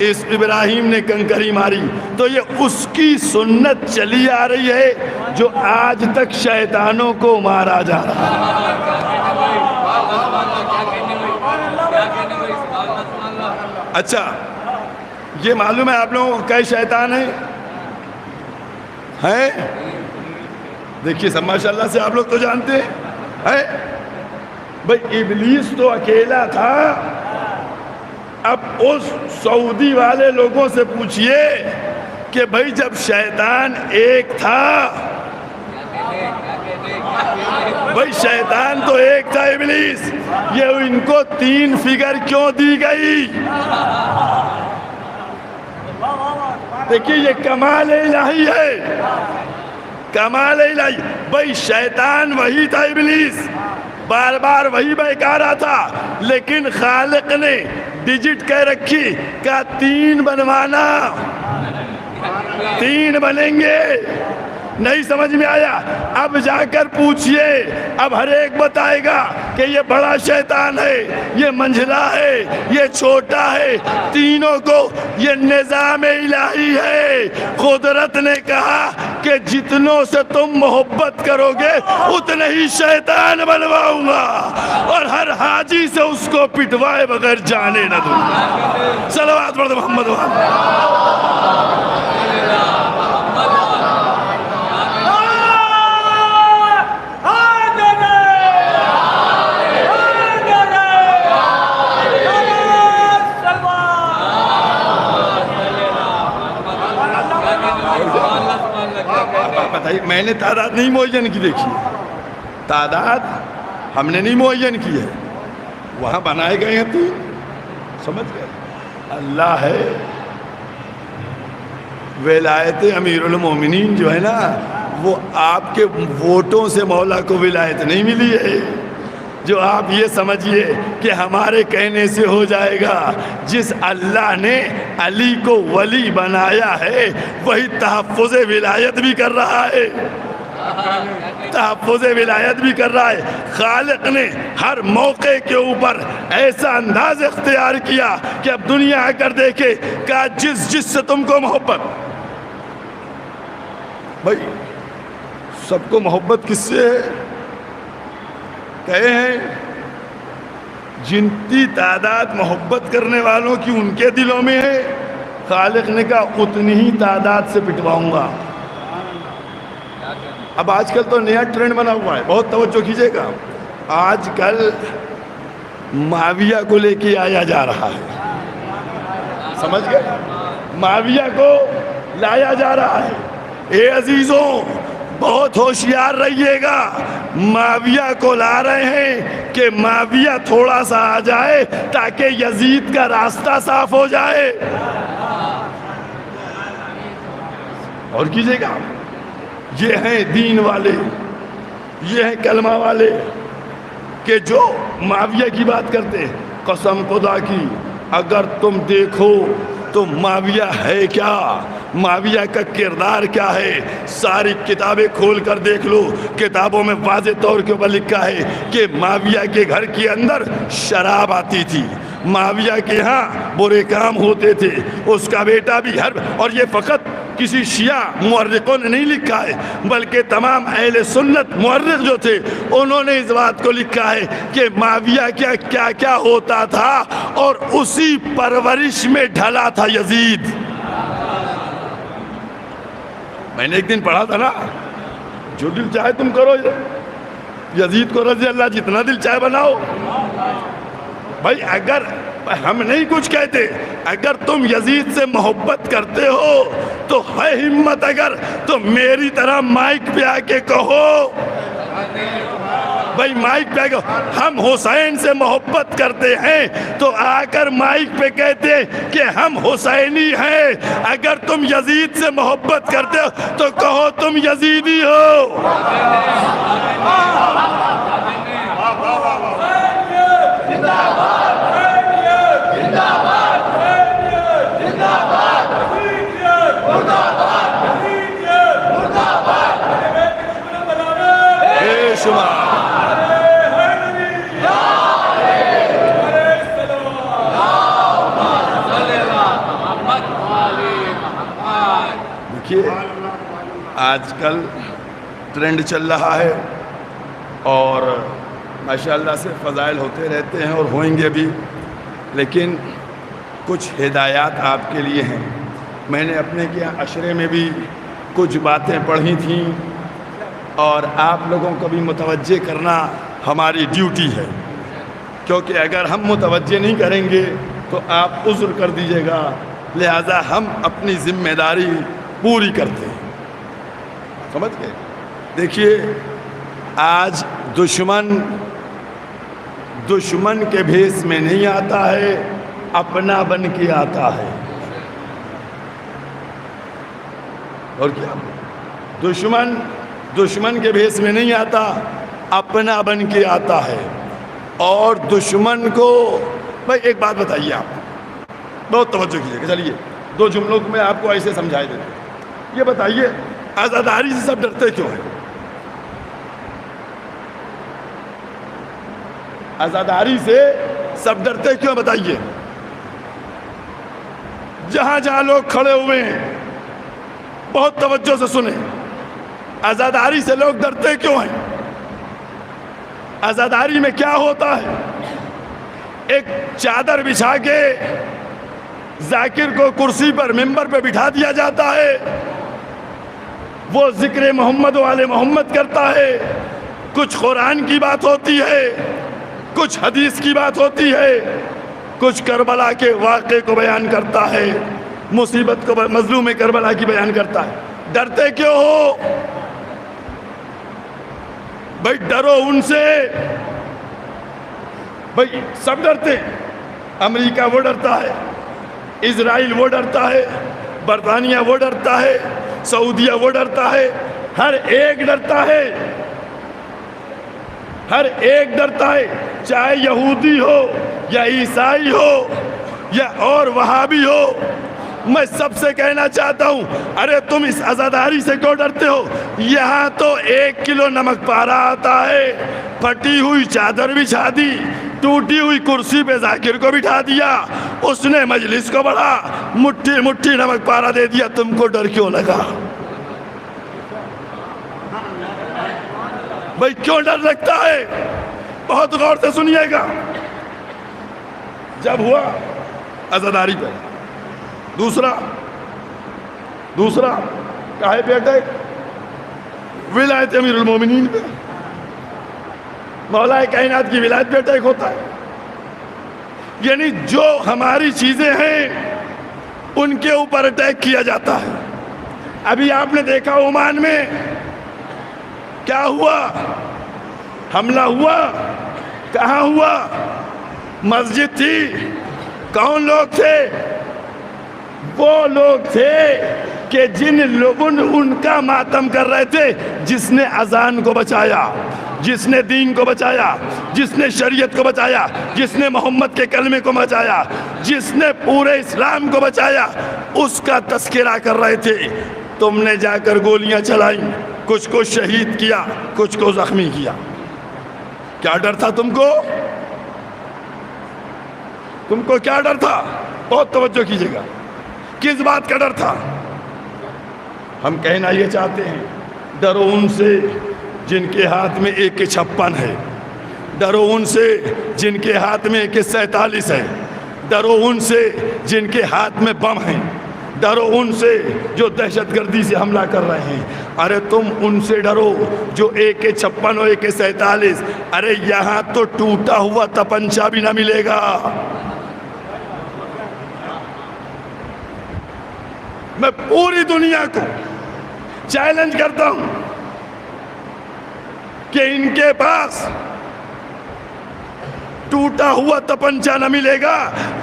اس ابراہیم نے کنکری ماری. تو یہ اس کی سنت چلی آ رہی ہے جو آج تک شیطانوں کو مارا جا رہا ہے. اچھا, یہ معلوم ہے آپ لوگوں کو کئی شیطان ہیں؟ دیکھیے سب ماشاءاللہ سے آپ لوگ تو جانتے ہیں. بھئی ابلیس تو اکیلا تھا. اب اس سعودی والے لوگوں سے پوچھئے کہ بھئی جب شیطان ایک تھا, بھئی شیطان تو ایک تھا ابلیس, یہ ان کو 3 فگر کیوں دی گئی؟ دیکھیے یہ کمال الہی ہے, کمال الہی. بھئی شیطان وہی تھا ابلیس, بار بار وہی بہکا رہا تھا, لیکن خالق نے ڈیجٹ کہہ رکھی کہ 3 بنوانا, 3 بنیں گے. نہیں سمجھ میں آیا؟ اب جا کر پوچھئے, اب ہر ایک بتائے گا کہ یہ بڑا شیطان ہے, یہ منجھلا ہے, یہ چھوٹا ہے. تینوں کو یہ نظام الہی ہے. قدرت نے کہا کہ جتنوں سے تم محبت کرو گے اتنے ہی شیطان بنواؤں گا, اور ہر حاجی سے اس کو پٹوائے بغیر جانے نہ دوں. صلوات پڑھو محمد و میں نے تعداد نہیں معین کی. دیکھی تعداد ہم نے نہیں معین کی ہے, وہاں بنائے گئے ہیں 3. سمجھ گئے؟ اللہ ہے. ولایت امیر المومنین جو ہے نا, وہ آپ کے ووٹوں سے مولا کو ولایت نہیں ملی ہے جو آپ یہ سمجھیے کہ ہمارے کہنے سے ہو جائے گا. جس اللہ نے علی کو ولی بنایا ہے وہی تحفظ ولایت بھی کر رہا ہے, تحفظ ولایت بھی کر رہا ہے. خالق نے ہر موقع کے اوپر ایسا انداز اختیار کیا کہ اب دنیا آ کر دیکھے کہ جس سے تم کو محبت. بھائی سب کو محبت کس سے ہے؟ کہے ہیں جنتی تعداد محبت کرنے والوں کی ان کے دلوں میں ہے، خالق نے کہا اتنی ہی تعداد سے پٹواؤں گا۔ اب آج کل تو نیا ٹرینڈ بنا ہوا ہے، بہت توجہ کیجئے گا، آج کل معاویہ کو لے کے آیا جا رہا ہے، سمجھ گئے؟ معاویہ کو لایا جا رہا ہے۔ اے عزیزوں بہت ہوشیار رہیے گا، معاویہ کو لا رہے ہیں کہ معاویہ تھوڑا سا آ جائے تاکہ یزید کا راستہ صاف ہو جائے۔ اور کیجئے گا، یہ ہیں دین والے، یہ ہیں کلمہ والے کہ جو معاویہ کی بات کرتے ہیں۔ قسم خدا کی اگر تم دیکھو تو معاویہ ہے کیا، معاویہ کا کردار کیا ہے، ساری کتابیں کھول کر دیکھ لو، کتابوں میں واضح طور کے اوپر لکھا ہے کہ معاویہ کے گھر کے اندر شراب آتی تھی، معاویہ کے ہاں برے کام ہوتے تھے، اس کا بیٹا بھی اور یہ فقط کسی شیعہ مورخوں نے نہیں لکھا ہے بلکہ تمام اہل سنت مورخ جو تھے انہوں نے اس بات کو لکھا ہے کہ معاویہ کیا کیا ہوتا تھا، اور اسی پرورش میں ڈھلا تھا یزید۔ میں نے ایک دن پڑھا تھا نا، جو دل چاہے تم کرو، یزید کو رضی اللہ جتنا دل چاہے بناؤ۔ بھائی اگر ہم نہیں کچھ کہتے، اگر تم یزید سے محبت کرتے ہو تو ہے ہمت اگر تو میری طرح مائک پہ آ کے کہو، بھائی مائک پہ آ کے ہم حسین سے محبت کرتے ہیں تو آ کر مائک پہ کہتے کہ ہم حسینی ہیں، اگر تم یزید سے محبت کرتے ہو تو کہو تم یزیدی ہو۔ دیکھیے آج کل ٹرینڈ چل رہا ہے اور ماشاءاللہ سے فضائل ہوتے رہتے ہیں اور ہوئیں گے بھی، لیکن کچھ ہدایات آپ کے لیے ہیں۔ میں نے اپنے کیا عشرے میں بھی کچھ باتیں پڑھی تھیں اور آپ لوگوں کو بھی متوجہ کرنا ہماری ڈیوٹی ہے، کیونکہ اگر ہم متوجہ نہیں کریں گے تو آپ عذر کر دیجیے گا، لہذا ہم اپنی ذمہ داری پوری کرتے ہیں، سمجھ گئے؟ دیکھیے آج دشمن کے بھیس میں نہیں آتا ہے، اپنا بن کے آتا ہے۔ اور کیا دشمن کے بھیس میں نہیں آتا، اپنا بن کے آتا ہے۔ اور دشمن کو بھائی ایک بات بتائیے، آپ بہت توجہ کیجیے کہ چلیے 2 جملوں میں آپ کو ایسے سمجھائے دیتے ہیں۔ یہ بتائیے عزاداری سے سب ڈرتے کیوں ہیں؟ عزاداری سے سب ڈرتے کیوں بتائیے؟ جہاں جہاں لوگ کھڑے ہوئے ہیں بہت توجہ سے سنیں، عزاداری سے لوگ ڈرتے کیوں ہیں؟ عزاداری میں کیا ہوتا ہے؟ ایک چادر بچھا کے ذاکر کو کرسی پر منبر پہ بٹھا دیا جاتا ہے، وہ ذکر محمد والے محمد کرتا ہے، کچھ قرآن کی بات ہوتی ہے، کچھ حدیث کی بات ہوتی ہے، کچھ کربلا کے واقعے کو بیان کرتا ہے، مصیبت کو مظلوم کربلا کی بیان کرتا ہے۔ ڈرتے کیوں ہو؟ بھائی ڈرو ان سے، بھائی سب ڈرتے ہیں، امریکہ وہ ڈرتا ہے، اسرائیل وہ ڈرتا ہے، برطانیہ وہ ڈرتا ہے، سعودیہ وہ ڈرتا ہے، ہر ایک ڈرتا ہے، ہر ایک ڈرتا ہے، چاہے یہودی ہو یا عیسائی ہو یا اور وہابی ہو۔ میں سب سے کہنا چاہتا ہوں، ارے تم اس عزاداری سے کیوں ڈرتے ہو؟ یہاں تو 1 کلو نمک پارا آتا ہے، پھٹی ہوئی چادر بچھا دی، ٹوٹی ہوئی کرسی پہ ذاکر کو بٹھا دیا، اس نے مجلس کو بڑھا، مٹھی مٹھی نمک پارا دے دیا، تم کو ڈر کیوں لگا؟ بھائی کیوں ڈر لگتا ہے؟ بہت غور سے سنیے گا، جب ہوا عزاداری پہ. دوسرا کاہے پہ اٹیک؟ ولایت امیر المومنین پہ، مولا کائنات کی ولایت پہ اٹیک ہوتا ہے. یعنی جو ہماری چیزیں ہیں ان کے اوپر اٹیک کیا جاتا ہے. ابھی آپ نے دیکھا عمان میں کیا ہوا، حملہ ہوا. کہاں ہوا؟ مسجد تھی. کون لوگ تھے؟ وہ لوگ تھے کہ جن لوگوں نے ان کا ماتم کر رہے تھے، جس نے اذان کو بچایا، جس نے دین کو بچایا، جس نے شریعت کو بچایا، جس نے محمد کے کلمے کو بچایا، جس نے پورے اسلام کو بچایا، اس کا تذکرہ کر رہے تھے. تم نے جا کر گولیاں چلائیں، کچھ کو شہید کیا، کچھ کو زخمی کیا. کیا ڈر تھا تم کو؟ تم کو کیا ڈر تھا؟ بہت توجہ کیجیے گا. کس بات کا ڈر تھا؟ ہم کہنا یہ چاہتے ہیں، ڈرو ان سے جن کے ہاتھ میں AK-56 ہے، ڈرو ان سے جن کے ہاتھ میں AK-47 ہے، ڈرو ان سے جن کے ہاتھ میں بم ہیں، ڈرو ان سے جو دہشت گردی سے حملہ کر رہے ہیں. ارے تم ان سے ڈرو جو AK-56 اور AK-47. ارے یہاں تو ٹوٹا ہوا تپنچا بھی نہ ملے گا. میں پوری دنیا کو چیلنج کرتا ہوں کہ ان کے پاس ٹوٹا ہوا تپنچا نہ ملے گا.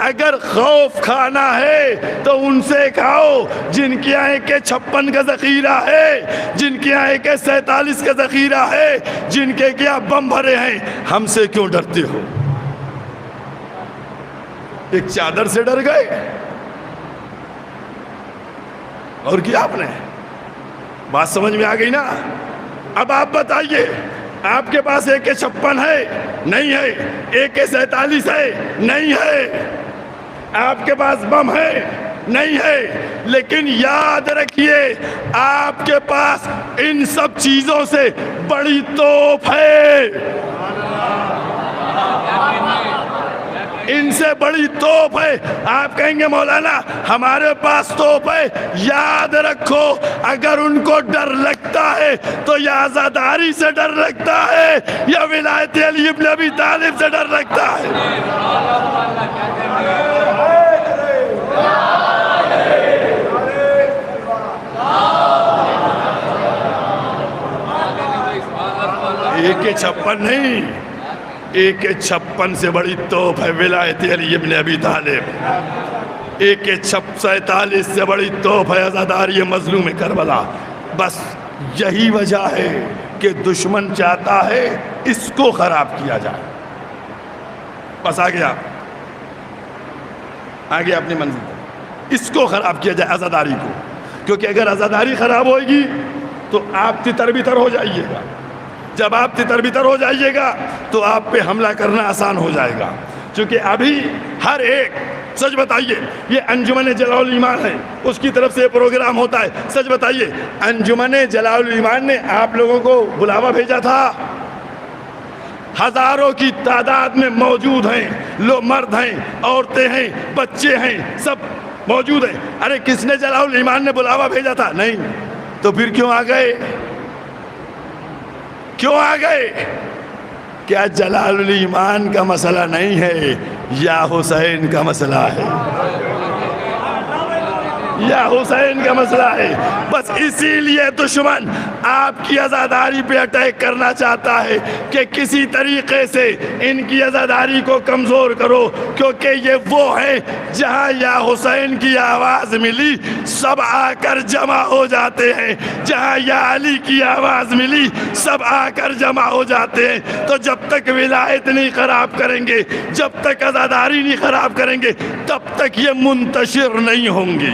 اگر خوف کھانا ہے تو ان سے کھاؤ جن کے یہاں AK-56 کا ذخیرہ ہے، جن کے یہاں AK-47 کا ذخیرہ ہے، جن کے یہاں بم بھرے ہیں. ہم سے کیوں ڈرتے ہو؟ ایک چادر سے ڈر گئے اور کیا آپ نے؟ بات سمجھ میں آ گئی نا؟ اب آپ بتائیے، آپ کے پاس AK-56 ہے؟ نہیں ہے. AK-47 ہے؟ نہیں ہے. آپ کے پاس بم ہے؟ نہیں ہے. لیکن یاد رکھیے، آپ کے پاس ان سب چیزوں سے بڑی توپ ہے. ان سے بڑی توپ ہے. آپ کہیں گے مولانا ہمارے پاس توپ ہے. یاد رکھو، اگر ان کو ڈر لگتا ہے تو یا عزاداری سے ڈر لگتا ہے یا ولایت علی ابن ابی طالب سے ڈر لگتا ہے. AK-56 نہیں، AK-56 سے بڑی توپ ہے ولایت علی ابن ابی طالب. AK-47 سے بڑی توپ ہے عزاداری مظلوم کربلا. بس یہی وجہ ہے کہ دشمن چاہتا ہے اس کو خراب کیا جائے. بس آ گیا اپنی منزل پر. اس کو خراب کیا جائے، عزاداری کو. کیونکہ اگر عزاداری خراب ہوئے گی تو آپ تتر بتر ہو جائیے گا. جب آپ تتر بتر ہو جائیے گا تو آپ پہ حملہ کرنا آسان ہو جائے گا. چونکہ ابھی ہر ایک، سچ بتائیے، یہ انجمن جلال الایمان ہے، اس کی طرف سے پروگرام ہوتا ہے. سچ بتائیے، انجمن جلال الایمان نے آپ لوگوں کو بلاوا بھیجا تھا؟ ہزاروں کی تعداد میں موجود ہیں. لوگ مرد ہیں، عورتیں ہیں، بچے ہیں، سب موجود ہیں. ارے کس نے جلال الایمان نے بلاوا بھیجا تھا؟ نہیں. تو پھر کیوں آ گئے؟ کیوں آ گئے؟ کیا جلال الایمان کا مسئلہ نہیں ہے، یا حسین کا مسئلہ ہے؟ یا حسین کا مسئلہ ہے. بس اسی لیے دشمن آپ کی عزاداری پہ اٹیک کرنا چاہتا ہے کہ کسی طریقے سے ان کی عزاداری کو کمزور کرو. کیونکہ یہ وہ ہیں جہاں یا حسین کی آواز ملی سب آ کر جمع ہو جاتے ہیں، جہاں یا علی کی آواز ملی سب آ کر جمع ہو جاتے ہیں. تو جب تک ولایت نہیں خراب کریں گے، جب تک عزاداری نہیں خراب کریں گے، تب تک یہ منتشر نہیں ہوں گی.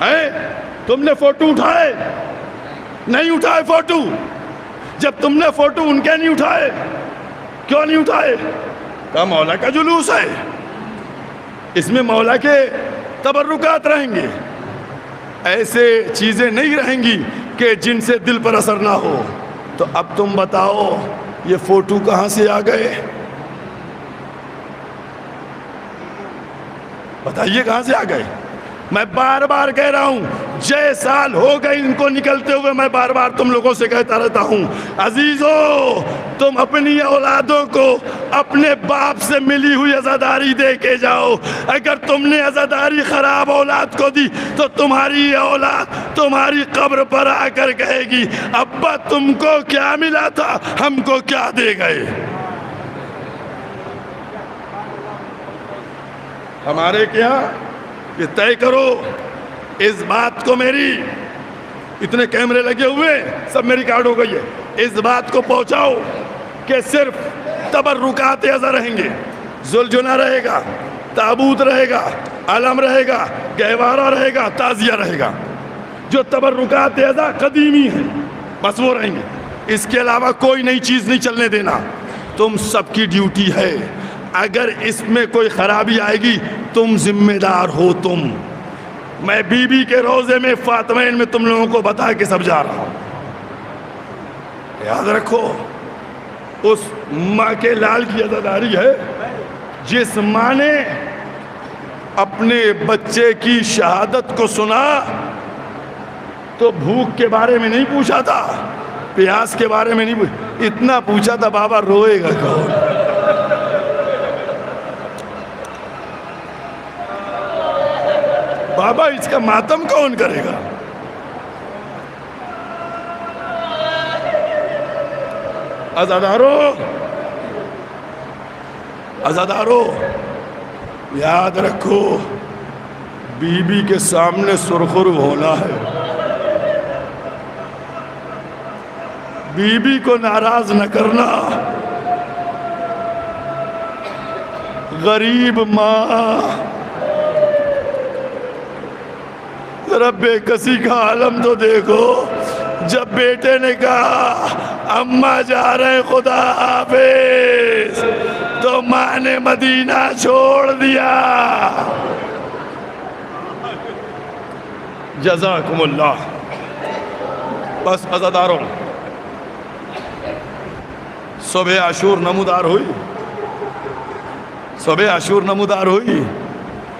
ہے؟ تم نے فوٹو اٹھائے؟ نہیں اٹھائے فوٹو؟ جب تم نے فوٹو ان کے نہیں اٹھائے، کیوں نہیں اٹھائے؟ کہا مولا کا جلوس ہے، اس میں مولا کے تبرکات رہیں گے، ایسے چیزیں نہیں رہیں گی کہ جن سے دل پر اثر نہ ہو۔ تو اب تم بتاؤ یہ فوٹو کہاں سے آ گئے؟ بتائیے کہاں سے آ گئے؟ میں بار بار کہہ رہا ہوں، 6 سال ہو گئے ان کو نکلتے ہوئے، میں بار بار تم لوگوں سے کہتا رہتا ہوں، عزیزو تم اپنی اولادوں کو اپنے باپ سے ملی ہوئی عزاداری دے کے جاؤ۔ اگر تم نے عزاداری خراب اولاد کو دی تو تمہاری اولاد تمہاری قبر پر آ کر کہے گی ابا تم کو کیا ملا تھا، ہم کو کیا دے گئے۔ ہمارے کیا یہ طے کرو اس بات کو، میری اتنے کیمرے لگے ہوئے سب میں ریکارڈ ہو گئی ہے، اس بات کو پہنچاؤ کہ صرف تبرکات ازا رہیں گے، زلجنا رہے گا، تابوت رہے گا، علم رہے گا، گہوارہ رہے گا، تعزیہ رہے گا۔ جو تبرکات ازا قدیمی ہیں بس وہ رہیں گے، اس کے علاوہ کوئی نئی چیز نہیں چلنے دینا۔ تم سب کی ڈیوٹی ہے، اگر اس میں کوئی خرابی آئے گی تم ذمہ دار ہو۔ تم میں بی بی کے روزے میں فاطمین میں تم لوگوں کو بتا کے سب جا رہا ہوں، یاد رکھو اس ماں کے لال کی عزاداری ہے جس ماں نے اپنے بچے کی شہادت کو سنا تو بھوک کے بارے میں نہیں پوچھا تھا، پیاس کے بارے میں نہیں پوچھا، اتنا پوچھا تھا بابا روئے گا کون؟ بابا اس کا ماتم کون کرے گا؟ عزادارو یاد رکھو بی بی کے سامنے سرخرو ہونا ہے، بی بی کو ناراض نہ کرنا۔ غریب ماں رب کسی کا عالم تو دیکھو، جب بیٹے نے کہا اماں جا رہے خدا حافظ تو ماں نے مدینہ چھوڑ دیا۔ جزاکم اللہ۔ بس عزاداروں صبح عاشور نمودار ہوئی، صبح عاشور نمودار ہوئی،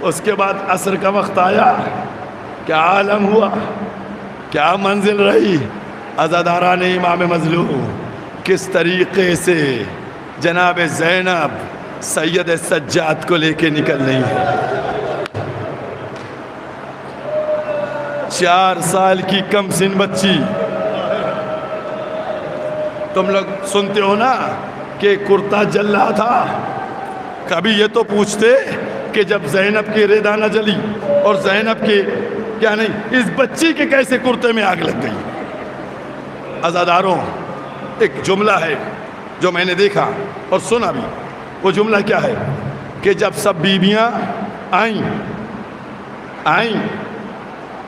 اس کے بعد عصر کا وقت آیا، کیا عالم ہوا، کیا منزل رہی؟ عزاداران امام مظلوم کس طریقے سے جناب زینب سید سجاد کو لے کے نکل رہی ہے۔ 4 سال کی کم سن بچی، تم لوگ سنتے ہو نا کہ کرتا جل رہا تھا، کبھی یہ تو پوچھتے کہ جب زینب کی ریدا نہ جلی اور زینب کے کیا نہیں، اس بچی کے کیسے کرتے میں آگ لگ گئی؟ عزاداروں ایک جملہ ہے جو میں نے دیکھا اور سنا بھی، وہ جملہ کیا ہے کہ جب سب بیویاں آئیں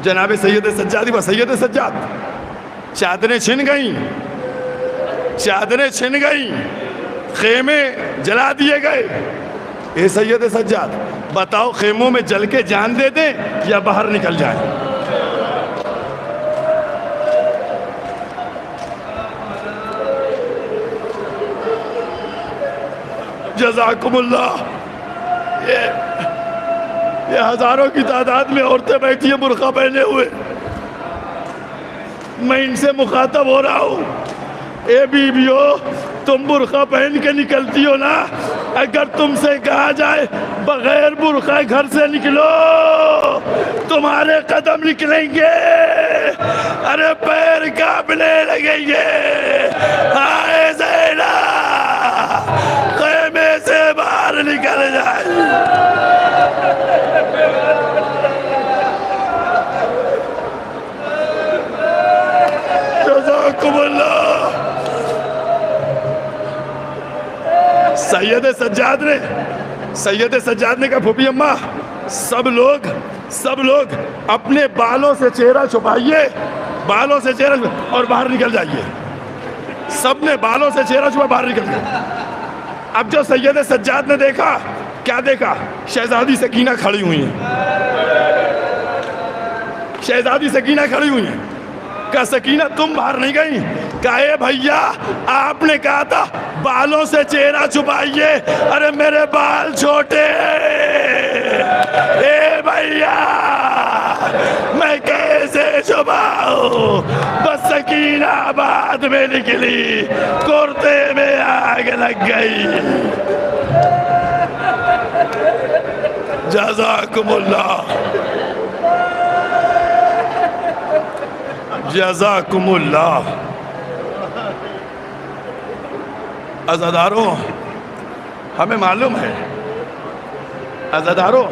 جناب سید سجادی و سید سجاد، چادریں چھن گئیں، خیمے جلا دیے گئے، اے سید سجاد بتاؤ خیموں میں جل کے جان دے دیں یا باہر نکل جائیں؟ جزاکم اللہ۔ یہ ہزاروں کی تعداد میں عورتیں بیٹھی ہیں برقع پہنے ہوئے، میں ان سے مخاطب ہو رہا ہوں، اے بیویو تم برقع پہن کے نکلتی ہو نا، اگر تم سے کہا جائے بغیر برقع گھر سے نکلو تمہارے قدم نکلیں گے، ارے پیر کانپنے لگیں گے۔ آئے زینب خیمے سے باہر نکل جائے۔ جزاکم اللہ۔ سید سجاد نے کہا پھوپھی اماں سب لوگ اپنے بالوں سے چہرہ چھپائیے، بالوں سے چہرہ اور باہر نکل جائیے. سب نے بالوں سے چہرہ چھپا باہر نکل گئے. اب جو سید سجاد نے دیکھا، کیا دیکھا؟ شہزادی سکینہ کھڑی ہوئی ہیں. شہزادی سکینہ کھڑی ہوئی ہیں. کہا سکینہ تم باہر نہیں گئی؟ کہا اے بھیا آپ نے کہا تھا بالوں سے چہرہ چھپائیے. ارے میرے بال چھوٹے ہیں. اے بھیا میں کیسے چھپاؤں؟ بس سکینہ بعد میں نکلی، کرتے میں آگ لگ گئی. جزاکم اللہ، جزاکم اللہ. عزاداروں ہمیں معلوم ہے، عزاداروں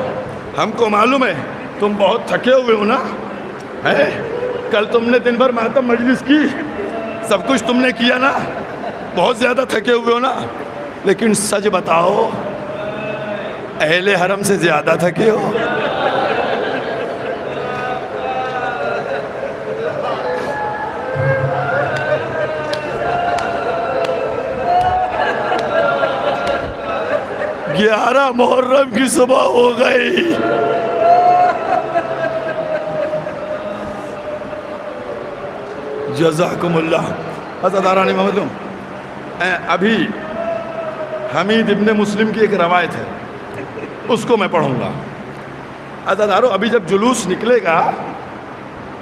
ہم کو معلوم ہے تم بہت تھکے ہوئے ہو نا. کل تم نے دن بھر ماتم مجلس کی، سب کچھ تم نے کیا نا، بہت زیادہ تھکے ہوئے ہو نا. لیکن سچ بتاؤ اہل حرم سے زیادہ تھکے ہو؟ گیارہ محرم کی صبح ہو گئی. جزاکم اللہ. عزاداران محمد، ابھی حمید ابن مسلم کی ایک روایت ہے، اس کو میں پڑھوں گا. عزاداروں ابھی جب جلوس نکلے گا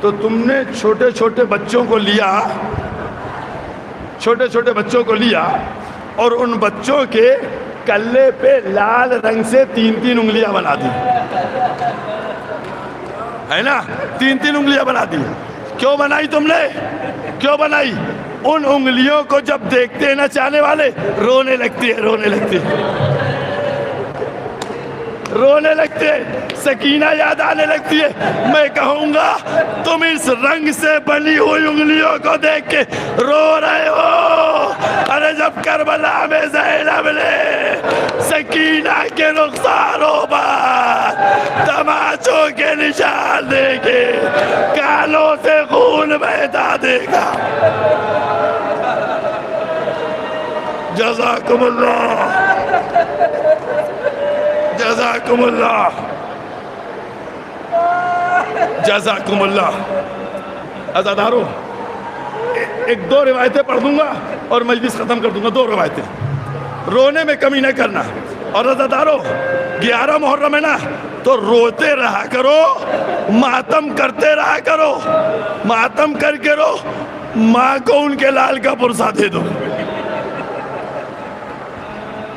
تو تم نے چھوٹے چھوٹے بچوں کو لیا، چھوٹے چھوٹے بچوں کو لیا اور ان بچوں کے کلے پہ لال رنگ سے 3 انگلیاں بنا دی، ہے نا؟ 3 انگلیاں بنا دی. کیوں بنائی تم نے؟ کیوں بنائی؟ ان انگلیوں کو جب دیکھتے ہیں نا چاہنے والے رونے لگتے ہیں، رونے لگتے ہیں، رونے لگتے ہیں. سکینہ یاد آنے لگتی ہے. میں کہوں گا تم اس رنگ سے بنی ہوئی انگلیوں کو دیکھ کے رو رہے ہو. ارے جب کربلا میں زینب نے سکینہ کے رخساروں پر تماچوں کے نشان دیکھے، کانوں سے خون بہتا دیکھا. جزاکم اللہ، جزاکم اللہ، جزاکم اللہ. عزاداروں ایک 2 روایتیں پڑھ دوں گا اور مجلس ختم کر دوں گا. 2 روایتیں، رونے میں کمی نہ کرنا. اور عزاداروں 11 محرم ہے نا، تو روتے رہا کرو، ماتم کرتے رہا کرو. ماتم کر کے رو، ماں کو ان کے لال کا پرسہ دے دو.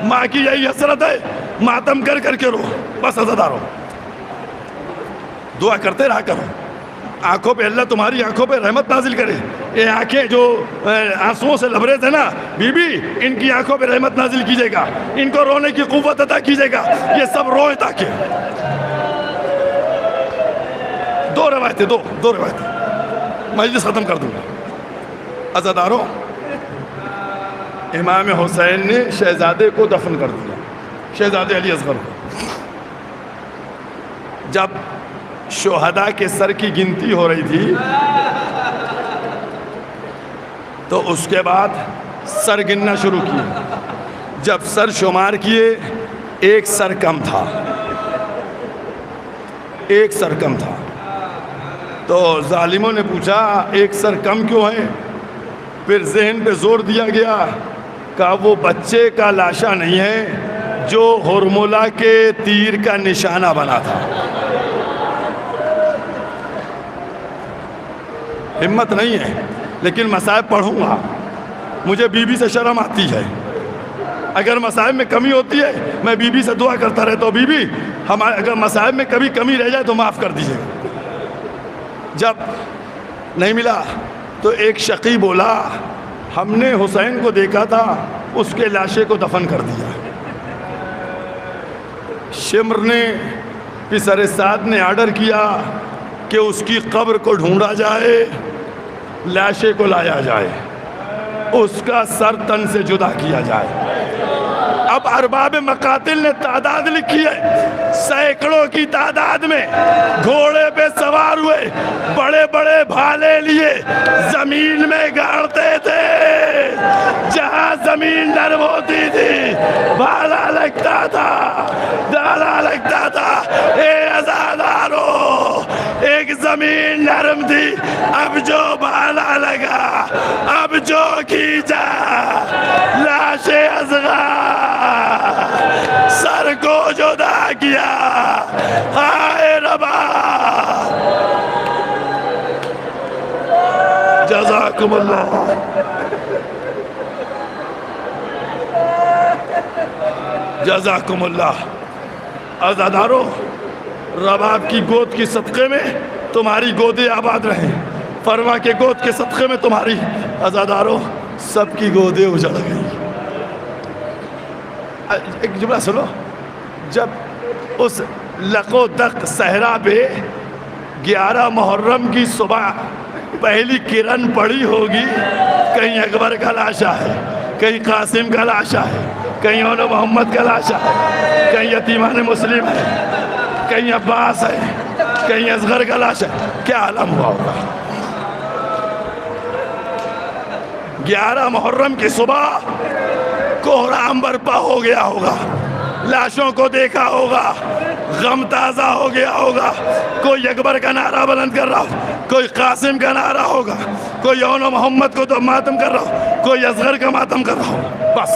ماں کی یہی حسرت ہے، ماتم کر کر کے رو. بس عزاداروں دعا کرتے رہا کرو. آنکھوں پہ اللہ تمہاری آنکھوں پہ رحمت نازل کرے. یہ آنکھیں جو آنسوؤں سے لبریز ہیں نا، بی بی ان کی آنکھوں پہ رحمت نازل کیجیے گا، ان کو رونے کی قوت عطا کیجیے گا. یہ سب روئیں تاکہ. 2 روایتیں، 2 روایتیں مجلس ختم کر دوں گا. عزاداروں امام حسین نے شہزادے کو دفن کر دیا، شہزادے علی اصغر کو. جب شہداء کے سر کی گنتی ہو رہی تھی تو اس کے بعد سر گننا شروع کیے. جب سر شمار کیے 1 سر کم تھا، 1 سر کم تھا. تو ظالموں نے پوچھا 1 سر کم کیوں ہے؟ پھر ذہن پہ زور دیا گیا، کہا وہ بچے کا لاشا نہیں ہے جو ہرملہ کے تیر کا نشانہ بنا تھا. ہمت نہیں ہے، لیکن مصائب پڑھوں گا. مجھے بی بی سے شرم آتی ہے. اگر مصائب میں کمی ہوتی ہے میں بی بی سے دعا کرتا رہتا ہوں، بی بی اگر مصائب میں کبھی کمی رہ جائے تو معاف کر دیجیے. جب نہیں ملا تو ایک شقی بولا ہم نے حسین کو دیکھا تھا، اس کے لاشے کو دفن کر دیا. شمر نے پسر سعد نے آرڈر کیا کہ اس کی قبر کو ڈھونڈا جائے، لاشے کو لایا جائے، اس کا سر تن سے جدا کیا جائے. اب ارباب مقاتل نے تعداد لکھی ہے، سینکڑوں کی تعداد میں گھوڑے پہ سوار ہوئے، بڑے بڑے بھالے لیے زمین میں گاڑتے تھے، جہاں زمین نرم ہوتی تھی بھالا لگتا تھا، ڈالا لگتا تھا۔ اے عزادارو، ایک زمین نرم تھی، اب جو بھالا لگا، اب جو کھینچا لاش اصغر، سر کو جدا کیا۔ ہائے ربا، جزاکم اللہ۔ جزاکم اللہ۔ عزادارو، رباب کی گود کی صدقے میں تمہاری گودیں آباد رہیں، فرما کے گود کے صدقے میں تمہاری، عزادارو سب کی گودیں اجڑ گئی۔ ایک جملہ سنو، جب اس لق و دق صحرا پہ 11 محرم کی صبح پہلی کرن پڑی ہوگی، کہیں اکبر کا لاشا ہے، کہیں قاسم کا لاشا ہے، کہیں اولو محمد کا لاشا ہے، کہیں یتیمان مسلم ہے، کہیں عباس ہے، کہیں اصغر کا لاشا ہے، کیا عالم ہوا ہوگا؟ 11 محرم کی صبح کوہرام برپا ہو گیا ہوگا، لاشوں کو دیکھا ہوگا، غم تازہ ہو گیا ہوگا، کوئی اکبر کا نعرہ بلند کر رہا ہو، کوئی قاسم کا نعرہ ہوگا، کوئی اولو محمد کو تو ماتم کر رہا ہو، کوئی اصغر کا ماتم کر رہا ہو۔ بس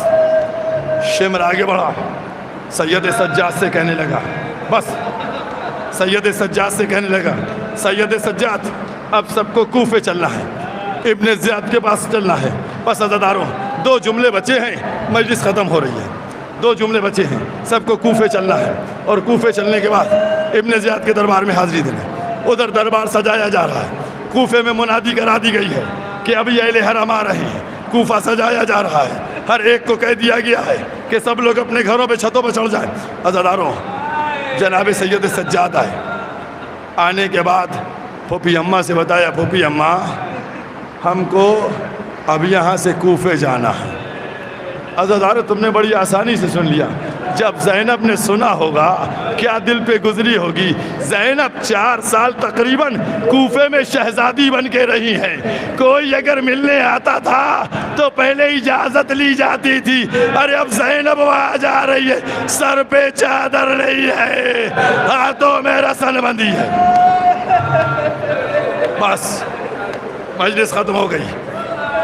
شمر آگے بڑھا، سید سجاد سے کہنے لگا، بس سید سجاد سے کہنے لگا، سید سجاد اب سب کو کوفے چلنا ہے، ابن زیاد کے پاس چلنا ہے۔ بس عزاداروں، 2 جملے بچے ہیں، مجلس ختم ہو رہی ہے، 2 جملے بچے ہیں، سب کو کوفے چلنا ہے، اور کوفے چلنے کے بعد ابن زیاد کے دربار میں حاضری دینا۔ ادھر دربار سجایا جا رہا ہے، کوفے میں منادی کرا دی گئی ہے کہ ابھی اہل حرم آ رہے ہیں، کوفہ سجایا جا رہا ہے، ہر ایک کو کہہ دیا گیا ہے کہ سب لوگ اپنے گھروں پہ چھتوں پہ چڑھ جائیں۔ عزاداروں، جناب سید سجاد آئے، آنے کے بعد پھوپھی اماں سے بتایا، پھوپھی اماں ہم کو اب یہاں سے کوفے جانا ہے۔ عزادارو، تم نے بڑی آسانی سے سن لیا، جب زینب نے سنا ہوگا کیا دل پہ گزری ہوگی۔ زینب 4 سال تقریباً کوفے میں شہزادی بن کے رہی ہیں، کوئی اگر ملنے آتا تھا تو پہلے اجازت لی جاتی تھی، ارے اب زینب وہاں جا رہی ہے، سر پہ چادر نہیں ہے، ہاتھوں میں رسن بندی ہے۔ بس مجلس ختم ہو گئی۔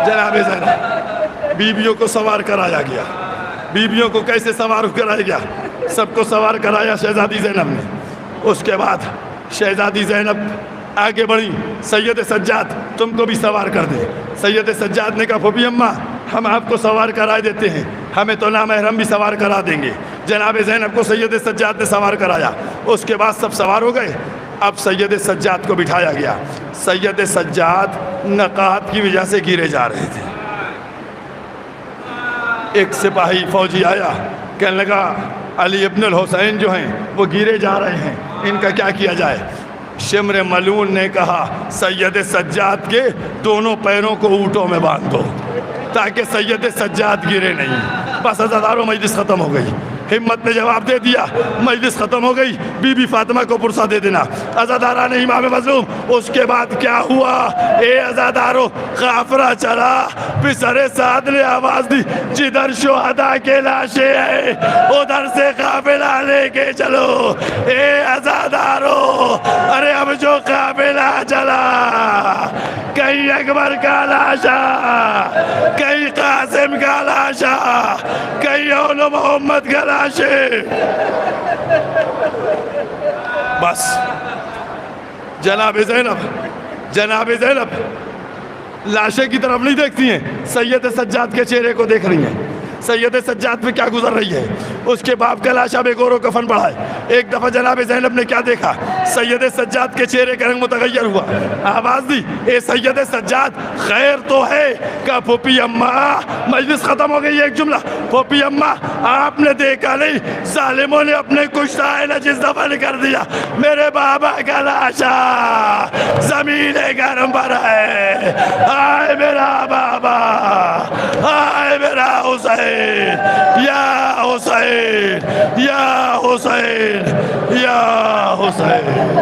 جناب زینب، بیویوں کو سوار کرایا گیا، بیویوں کو کیسے سوار کرایا گیا؟ سب کو سوار کرایا شہزادی زینب نے۔ اس کے بعد شہزادی زینب آگے بڑھی، سید سجاد تم کو بھی سوار کر دے۔ سید سجاد نے کہا، پھوپھی اماں ہم آپ کو سوار کرا دیتے ہیں، ہمیں تو نامحرم بھی سوار کرا دیں گے۔ جناب زینب کو سید سجاد نے سوار کرایا، اس کے بعد سب سوار ہو گئے۔ اب سید سجاد کو بٹھایا گیا۔ سید سجاد نقاہت کی وجہ سے گرے جا رہے تھے۔ ایک سپاہی فوجی آیا، کہنے لگا علی ابن الحسین جو ہیں وہ گرے جا رہے ہیں، ان کا کیا کیا جائے؟ شمر ملعون نے کہا، سید سجاد کے دونوں پیروں کو اونٹوں میں باندھ دو تاکہ سید سجاد گرے نہیں۔ بس عزاداروں، مجلس ختم ہو گئی۔ ہمت نے جواب دے دیا، مجلس ختم ہو گئی، بی بی فاطمہ کو پرسہ دے دینا۔ عزاداران امام مظلوم، اس کے بعد کیا ہوا؟ اے عزادارو، قافلہ چلا، پسر سعد نے آواز دی، جدھر شہداء کے لاشیں ہیں ادھر سے قافلہ لے کے چلو۔ اے عزادارو، ارے اب جو قافلہ چلا، کہیں اکبر کا لاشا، کہیں قاسم کا لاشا، کہیں اولو محمد کا لاشا۔ بس جناب زینب لاشے کی طرف نہیں دیکھتی ہیں، سید سجاد کے چہرے کو دیکھ رہی ہیں۔ سید سجاد پہ کیا گزر رہی ہے؟ اس کے باپ کا لاشا بے گور و کفن پڑا ہے۔ ایک دفعہ جناب زینب نے کیا دیکھا؟ سید سجاد کے چہرے کا رنگ متغیر ہوا، آواز دی، اے سید سجاد خیر تو ہے؟ کہا، پھوپھی اماں، مجلس ختم ہو گئی۔ ایک جملہ، پھوپھی اماں آپ نے دیکھا نہیں ظالموں نے اپنے کشتہ نجس دفن کر دیا، میرے بابا کا لاشا زمین گرم پر ہے، آئے میرا بابا، آئے میرا حسین، حسین یا حسین یا حسین یا حسین.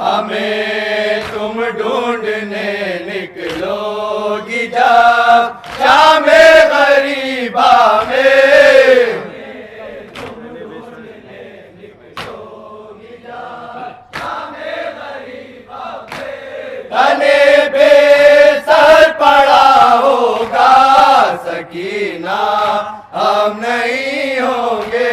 ہمیں تم ڈھونڈنے نکلو گی جب شام غریبا میں تنے بے سر پڑا ہوگا سکینہ ہم نہیں ہوں گے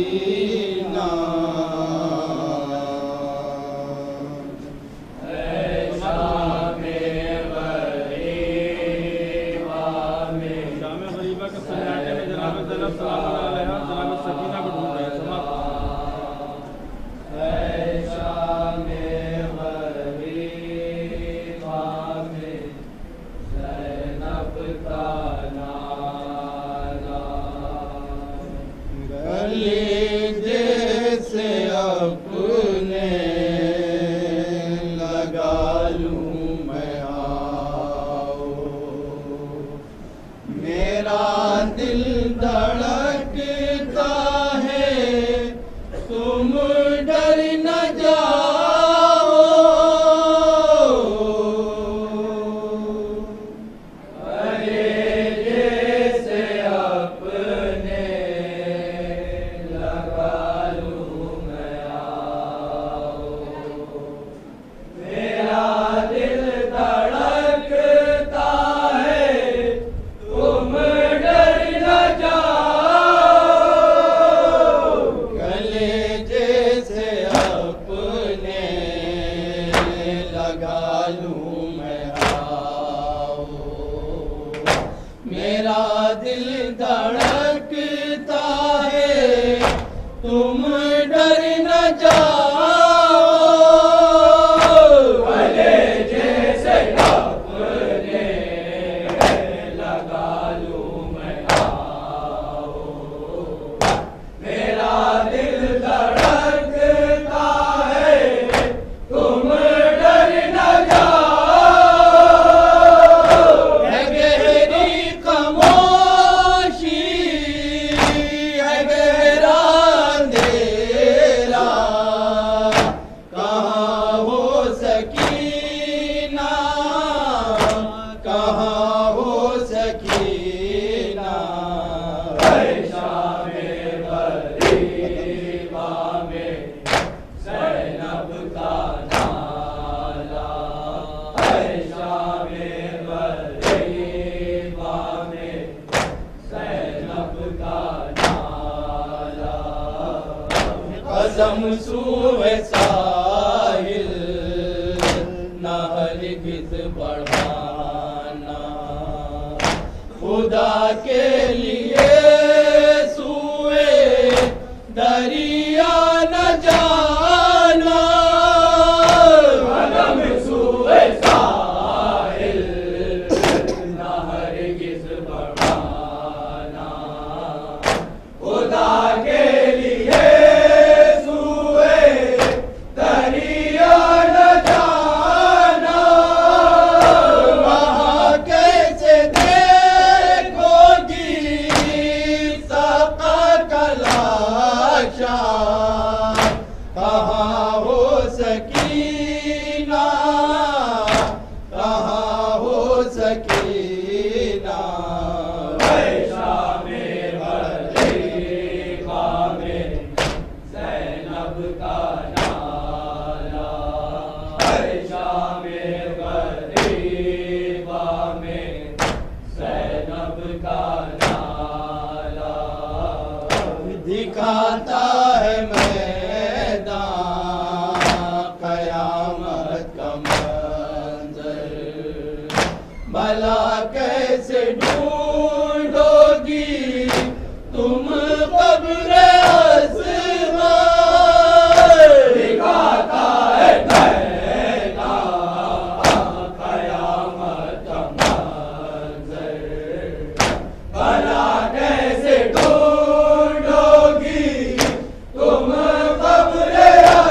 سکینہ جامع غریبہ کے سناٹے میں جناب زینب سلام اللہ علیہا جناب سکینہ کو ڈھونڈ رہے ہیں. جیسے اپنے لگا لوں میں آؤ میرا دل دھڑکتا ہے تم ڈر نہ جاؤ ارے جیسے اپنے میرا دل دھڑکتا ہے تم ڈر نہ جاؤ بھلے جیسے اپنے لگا لوں میں آؤ میرا دل دھڑکتا ہے تم ڈر نہ جاؤ قدم سوئے ساحل نہ ہرگز بڑھانا خدا کے لیے سوئے دریا نہ جانا قدم سوئے ساحل نہ ہرگز بڑھانا خدا کے لیے کہاں ہو سکینہ کہاں ہو سکینہ شام غریبہ میں زینب کا نالا شام غریبہ میں زینب کا نالا دکھاتا ہے بھلا کیسے ڈھونڈو گی تم قبر اصغر دکھاتا ہے قیامت کا منظر بھلا کیسے ڈھونڈو گی تم قبر اصغر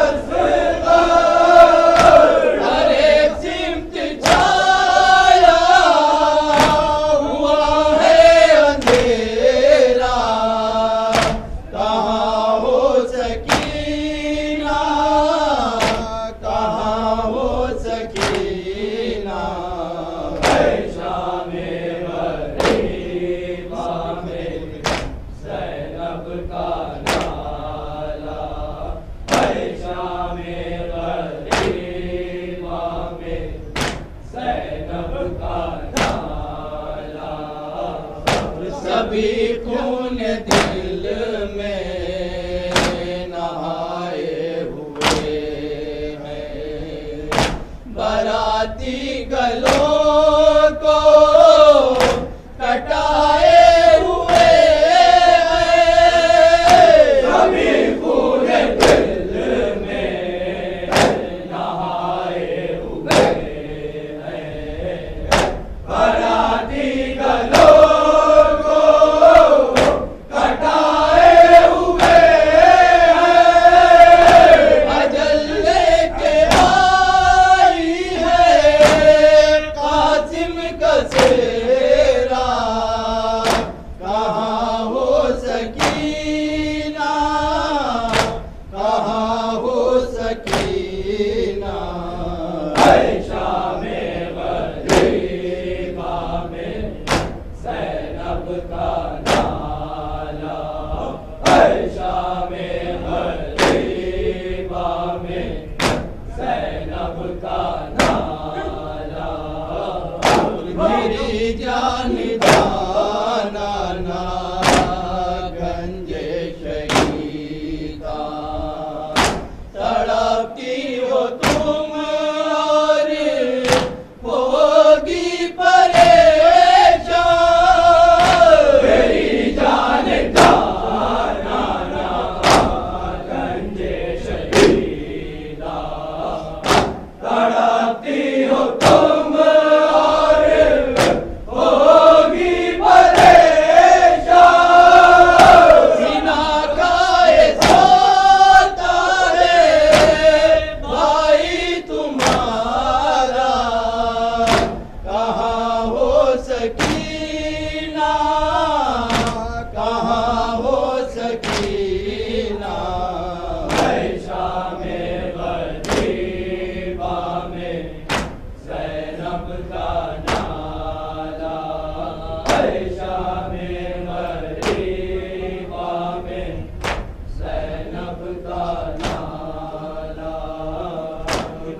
زینب کا نالا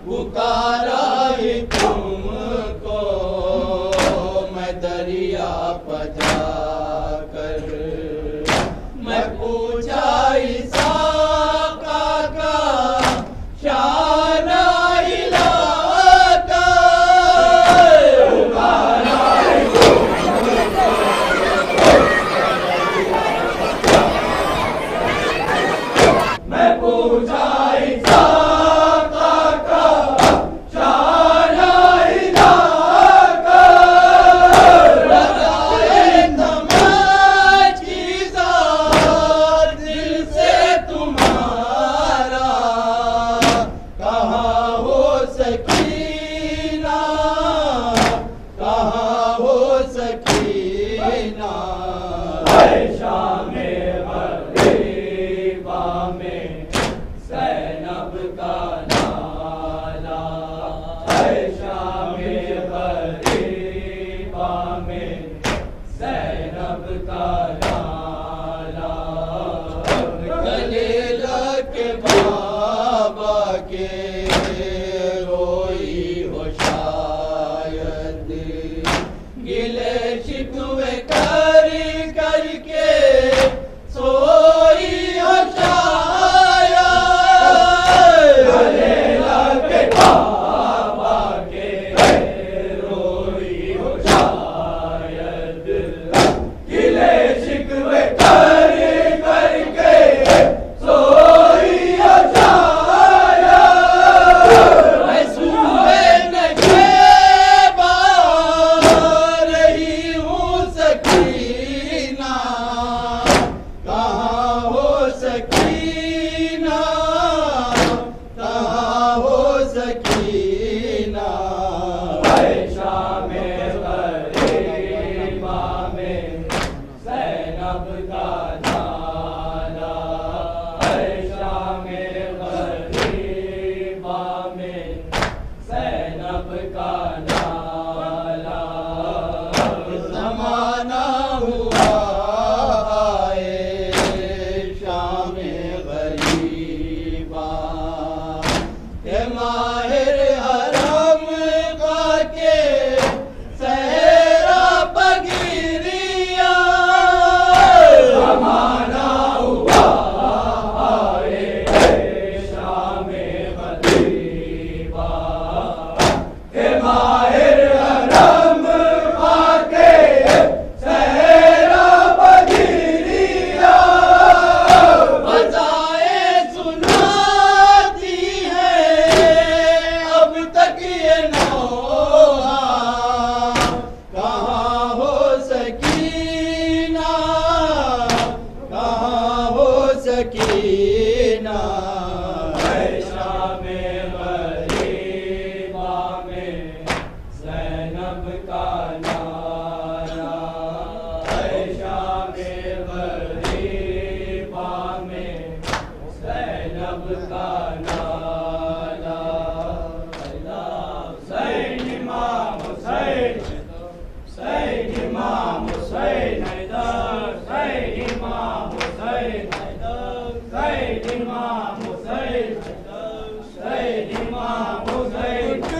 پکارا ہی تم کو میں دریا پہ جا کر میں پوچھا اسحاق کا شان علاقہ پکارا ہی میں پوچھا اسحاق کا شان علاقہ بتائے سمجھ کی ذات دل سے تمہارا کہاں ہو سکینہ کہاں ہو سکینہ اے شام غریبہ میں زینب کا نالا اے شام غریبہ میں زینب کا نالا گلے لگ بابا کے روئی ہو شاید گلے شکوے کر کر کے سوئی ہو شاید گلے لگ بابا کے روئی ہو شاید گلے شکوے کر کر کے سوئی ہو شاید میں سوئے نشیبہ رہی ہوں سکینہ کہاں ہو سکینہ کہاں ہو سکینہ اے شام غریبہ میں زینب کا نالا اے شام غریبہ میں زینب کا نالا زمانہ ہوا آئے شام غریبہ کہ ماہر حرم کا کے صحرا بگیریا زمانہ ہوا آئے شام غریبہ کہ ماہر حرم کا کے صحرا بگیریا بجائے سناتی ہے اب تک یہ نوحہ کہاں ہو سکینہ کہاں ہو سکینہ اے شام غریبہ میں زینب کا نالا اے شام غریبہ میں زینب کا نالا حسین امام حسین حسین امام حسین حسین امام حسین حسین امام حسین حسین امام حسین کے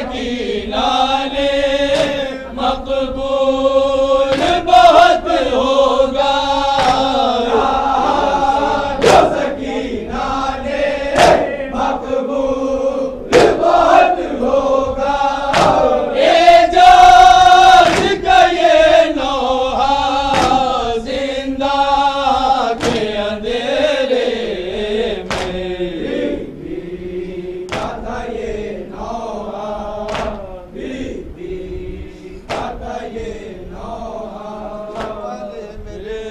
سکینہ نے مقبول بہت ہوگا جو سکینہ نے مقبول بہت ہوگا اعجاز کا یہ نوحہ زندہ کے اندھیرے ہستیوں والے میرے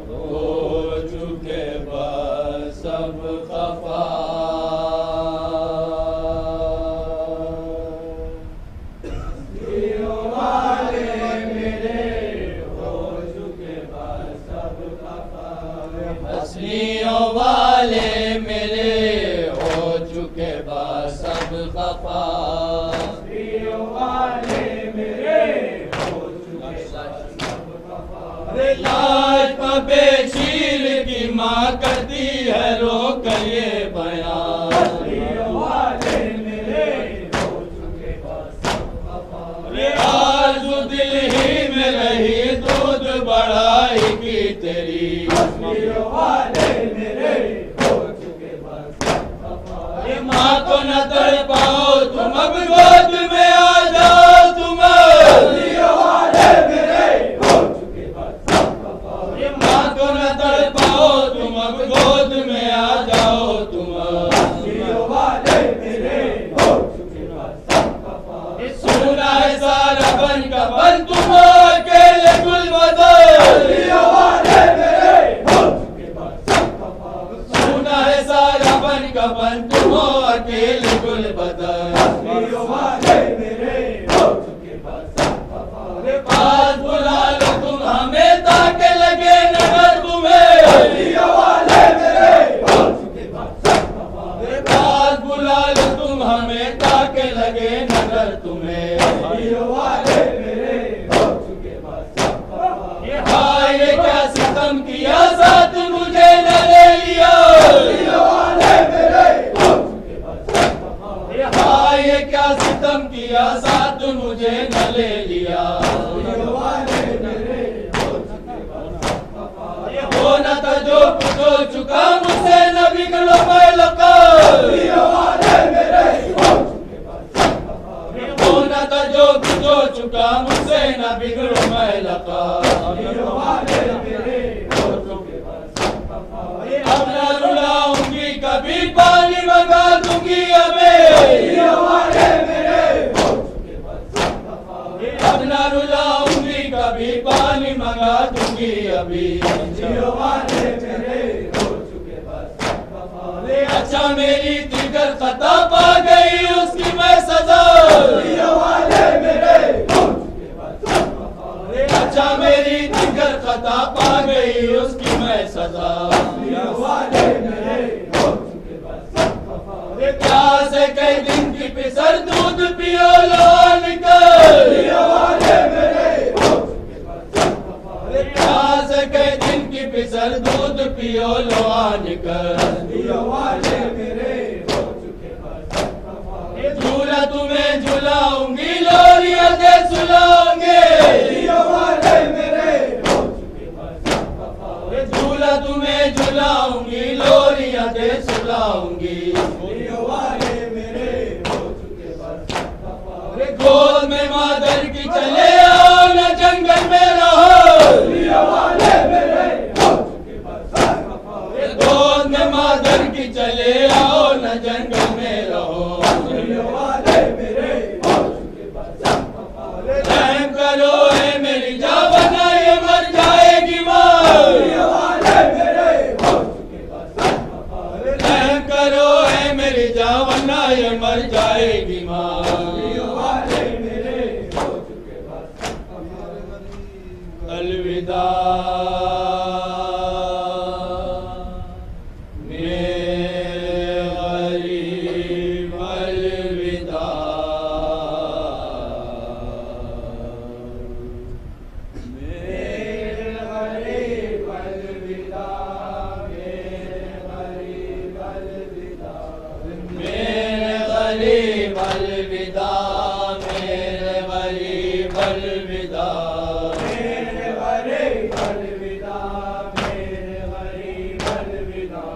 ہو چکے بس سب خفا ہستیوں والے میرے ہو چکے بس سب خفا لاج پہ بے شیر کی ماں کرتی ہے رو کر یہ بیان ہستیوں والے میرے ہو چکے بس سب خفا آرزو دل ہی میں رہی دودھ بڑھائی کی تیری ہستیوں والے میرے ہو چکے بس ماں کو نہ تڑ پاؤ تم اب گود میں آ جاؤ تم ہستیوں والے میرے ہو چکے بس ماں کو نہ تڑ پاؤ تم اب گود میں آ جاؤ تم ہستیوں والے میرے ہو چکے بس سونا ہے سارا بن کا بن تم اکیلے گل بدل ہستیوں والے میرے ہو چکے بس سونا ہے سارا بن کا بن تم اکیلے گل بدل ہستیوں والے میرے ہو چکے بس پاس بلا لو تم ہمیں تاکہ لگے نظر تمہیں ہستیوں والے میرے ہو چکے بس پاس بلا لو تم ہمیں تاکہ لگے نظر تمہیں ہستیوں والے میرے ہو چکے بس ہائے یہ کیا ستم کیا ساتھ مجھے نہ لے لیا ہستیوں والے میرے ہو چکے بس ہائے یہ کیا ستم کیا ساتھ مجھے نہ لے لیا ہستیوں والے میرے ہو چکے بس ہونا تھا جو کچھ ہو چکا مجھ سے نہ بگڑو میں لقا ہستیوں والے میرے ہو چکے بس ہونا تھا جو کچھ ہو چکا مجھ سے نہ بگڑو میں لقا ہستیوں والے میرے ہو چکے بس اب نہ رلاؤں گی کبھی پانی منگا دوں گی ہمیں ہستیوں والے میرے ہو چکے بس اب نہ رلاؤں گی کبھی پانی منگا دوں گی ابھی ہستیوں والے میرے ہو چکے بس اچھا میری دیگر خطا پا گئی اس کی میں سزا ہستیوں والے میرے ہو چکے بس اچھا میری دیگر خطا پا گئی اس کی میں سزا ہستیوں والے میرے ہو چکے بس کیا سے کئی دن کی پسر دودھ پیو لون کر ہستیوں والے میرے ہو چکے بس کیا سے کئی دن کی پسر دودھ پیو لوان کر ہستیوں والے میرے ہو چکے بس جھولا تمہیں جھلاؤں گی لوریاں دے سلاؤں گے ہستیوں والے میرے ہو چکے بس جھولا تمہیں جھلاؤں گی لوریاں دے سلاؤں گی ہستیوں والے میرے ہو چکے بس گود میں مادر کی چلے آؤ نہ جنگل میں رہو ہستیوں والے میرے ہو چکے بس گود میں مادر کی چلے آؤ نہ جنگل میں رہو ہستیوں والے میرے ہو چکے بس رحم کرو اے میری جاں ورنہ یہ مر جائے گی ماں ہستیوں والے میرے ہو چکے بس رحم کرو اے میری جاں ورنہ یہ مر جائے گی ماں ہستیوں والے میرے ہو چکے بس الوداع غریب الوداع میرے غریب الوداع میرے غریب الوداع میرے غریب الوداع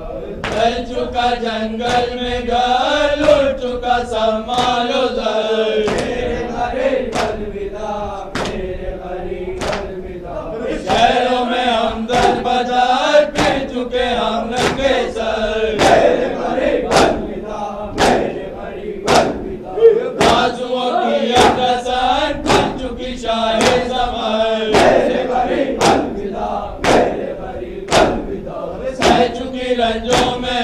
جل چکا جنگل میں گھر لٹ چکا سب مال و زر میرے غریب الوداع میرے غریب الوداع شہروں میں ہمدرد بازار پھر چکے ہم ننگے سر میرے غریب الوداع میرے غریب الوداع بازوؤں کی اقسان کھل چکی شاہ زمر میرے غریب الوداع میرے غریب الوداع سہ چکی رنجوں میں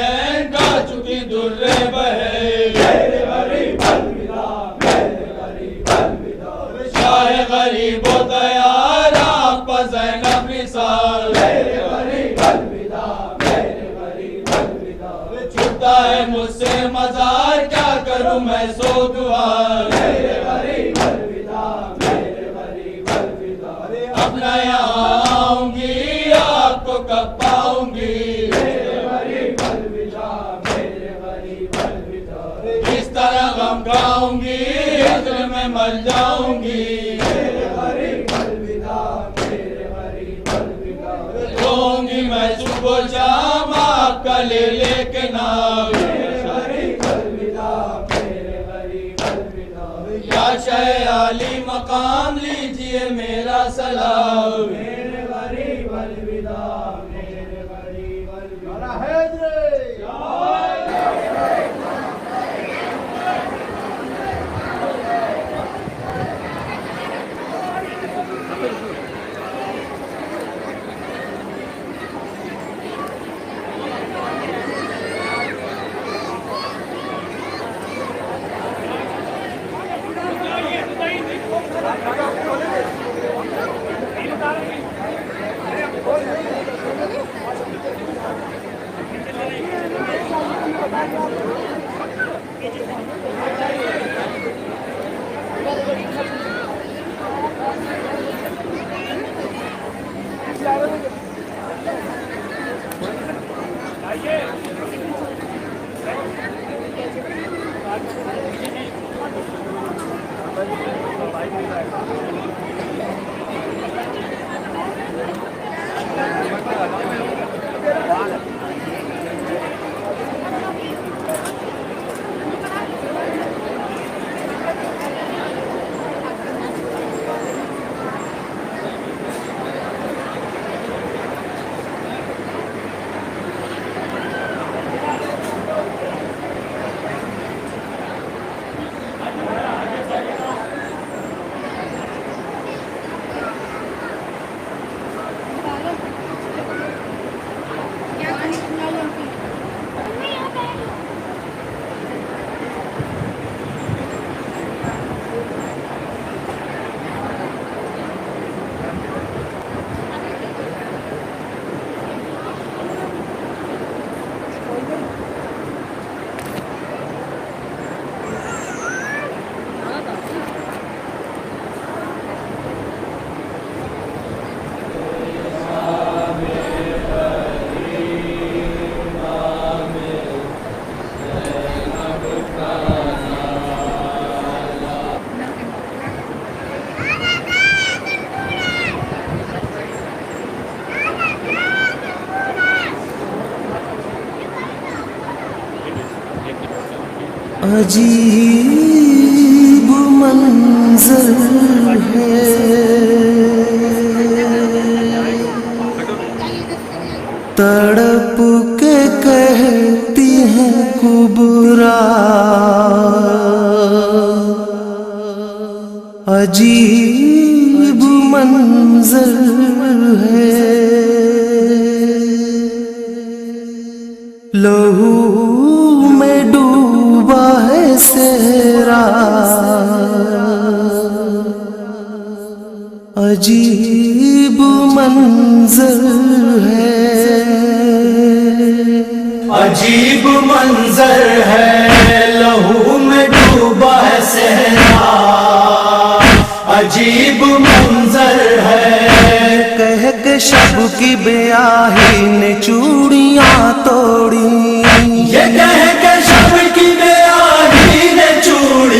گا چکی درے بہے میرے غریب الوداع میرے غریب الوداع شاہ غریب و تیار آپ زینب نثار میرے غریب الوداع میرے غریب الوداع چھوٹا ہے مجھ سے مزار کیا کروں میں سوگوار میرے غریب الوداع میرے غریب الوداع اب نہ یہاں آؤں گی آپ کو کب پاؤں گی میرے غریب الوداع میرے غریب الوداع کس طرح غم کھاؤں گی ہجر میں مر جاؤں گی میرے غریب الوداع میرے غریب الوداع روؤں گی میں صبح و شام آپ کا لے لے کے نام میرے غریب الوداع میرے غریب الوداع یا شہ عالی مقام لیجئے میرا سلام میرے غریب الوداع میرے غریب عجیب منظر ہے تڑپ کے کہتی ہیں کبرا عجیب منظر ہے لہو میں ڈوبا ہے صحرا عجیب منظر ہے عجیب منظر ہے لہو میں ڈوبا ہے صحرا عجیب منظر ہے کہہ کے شب کی بیاہی نے چوڑیاں توڑی یہ کہہ کے شب کی بیاہی نے چوڑیاں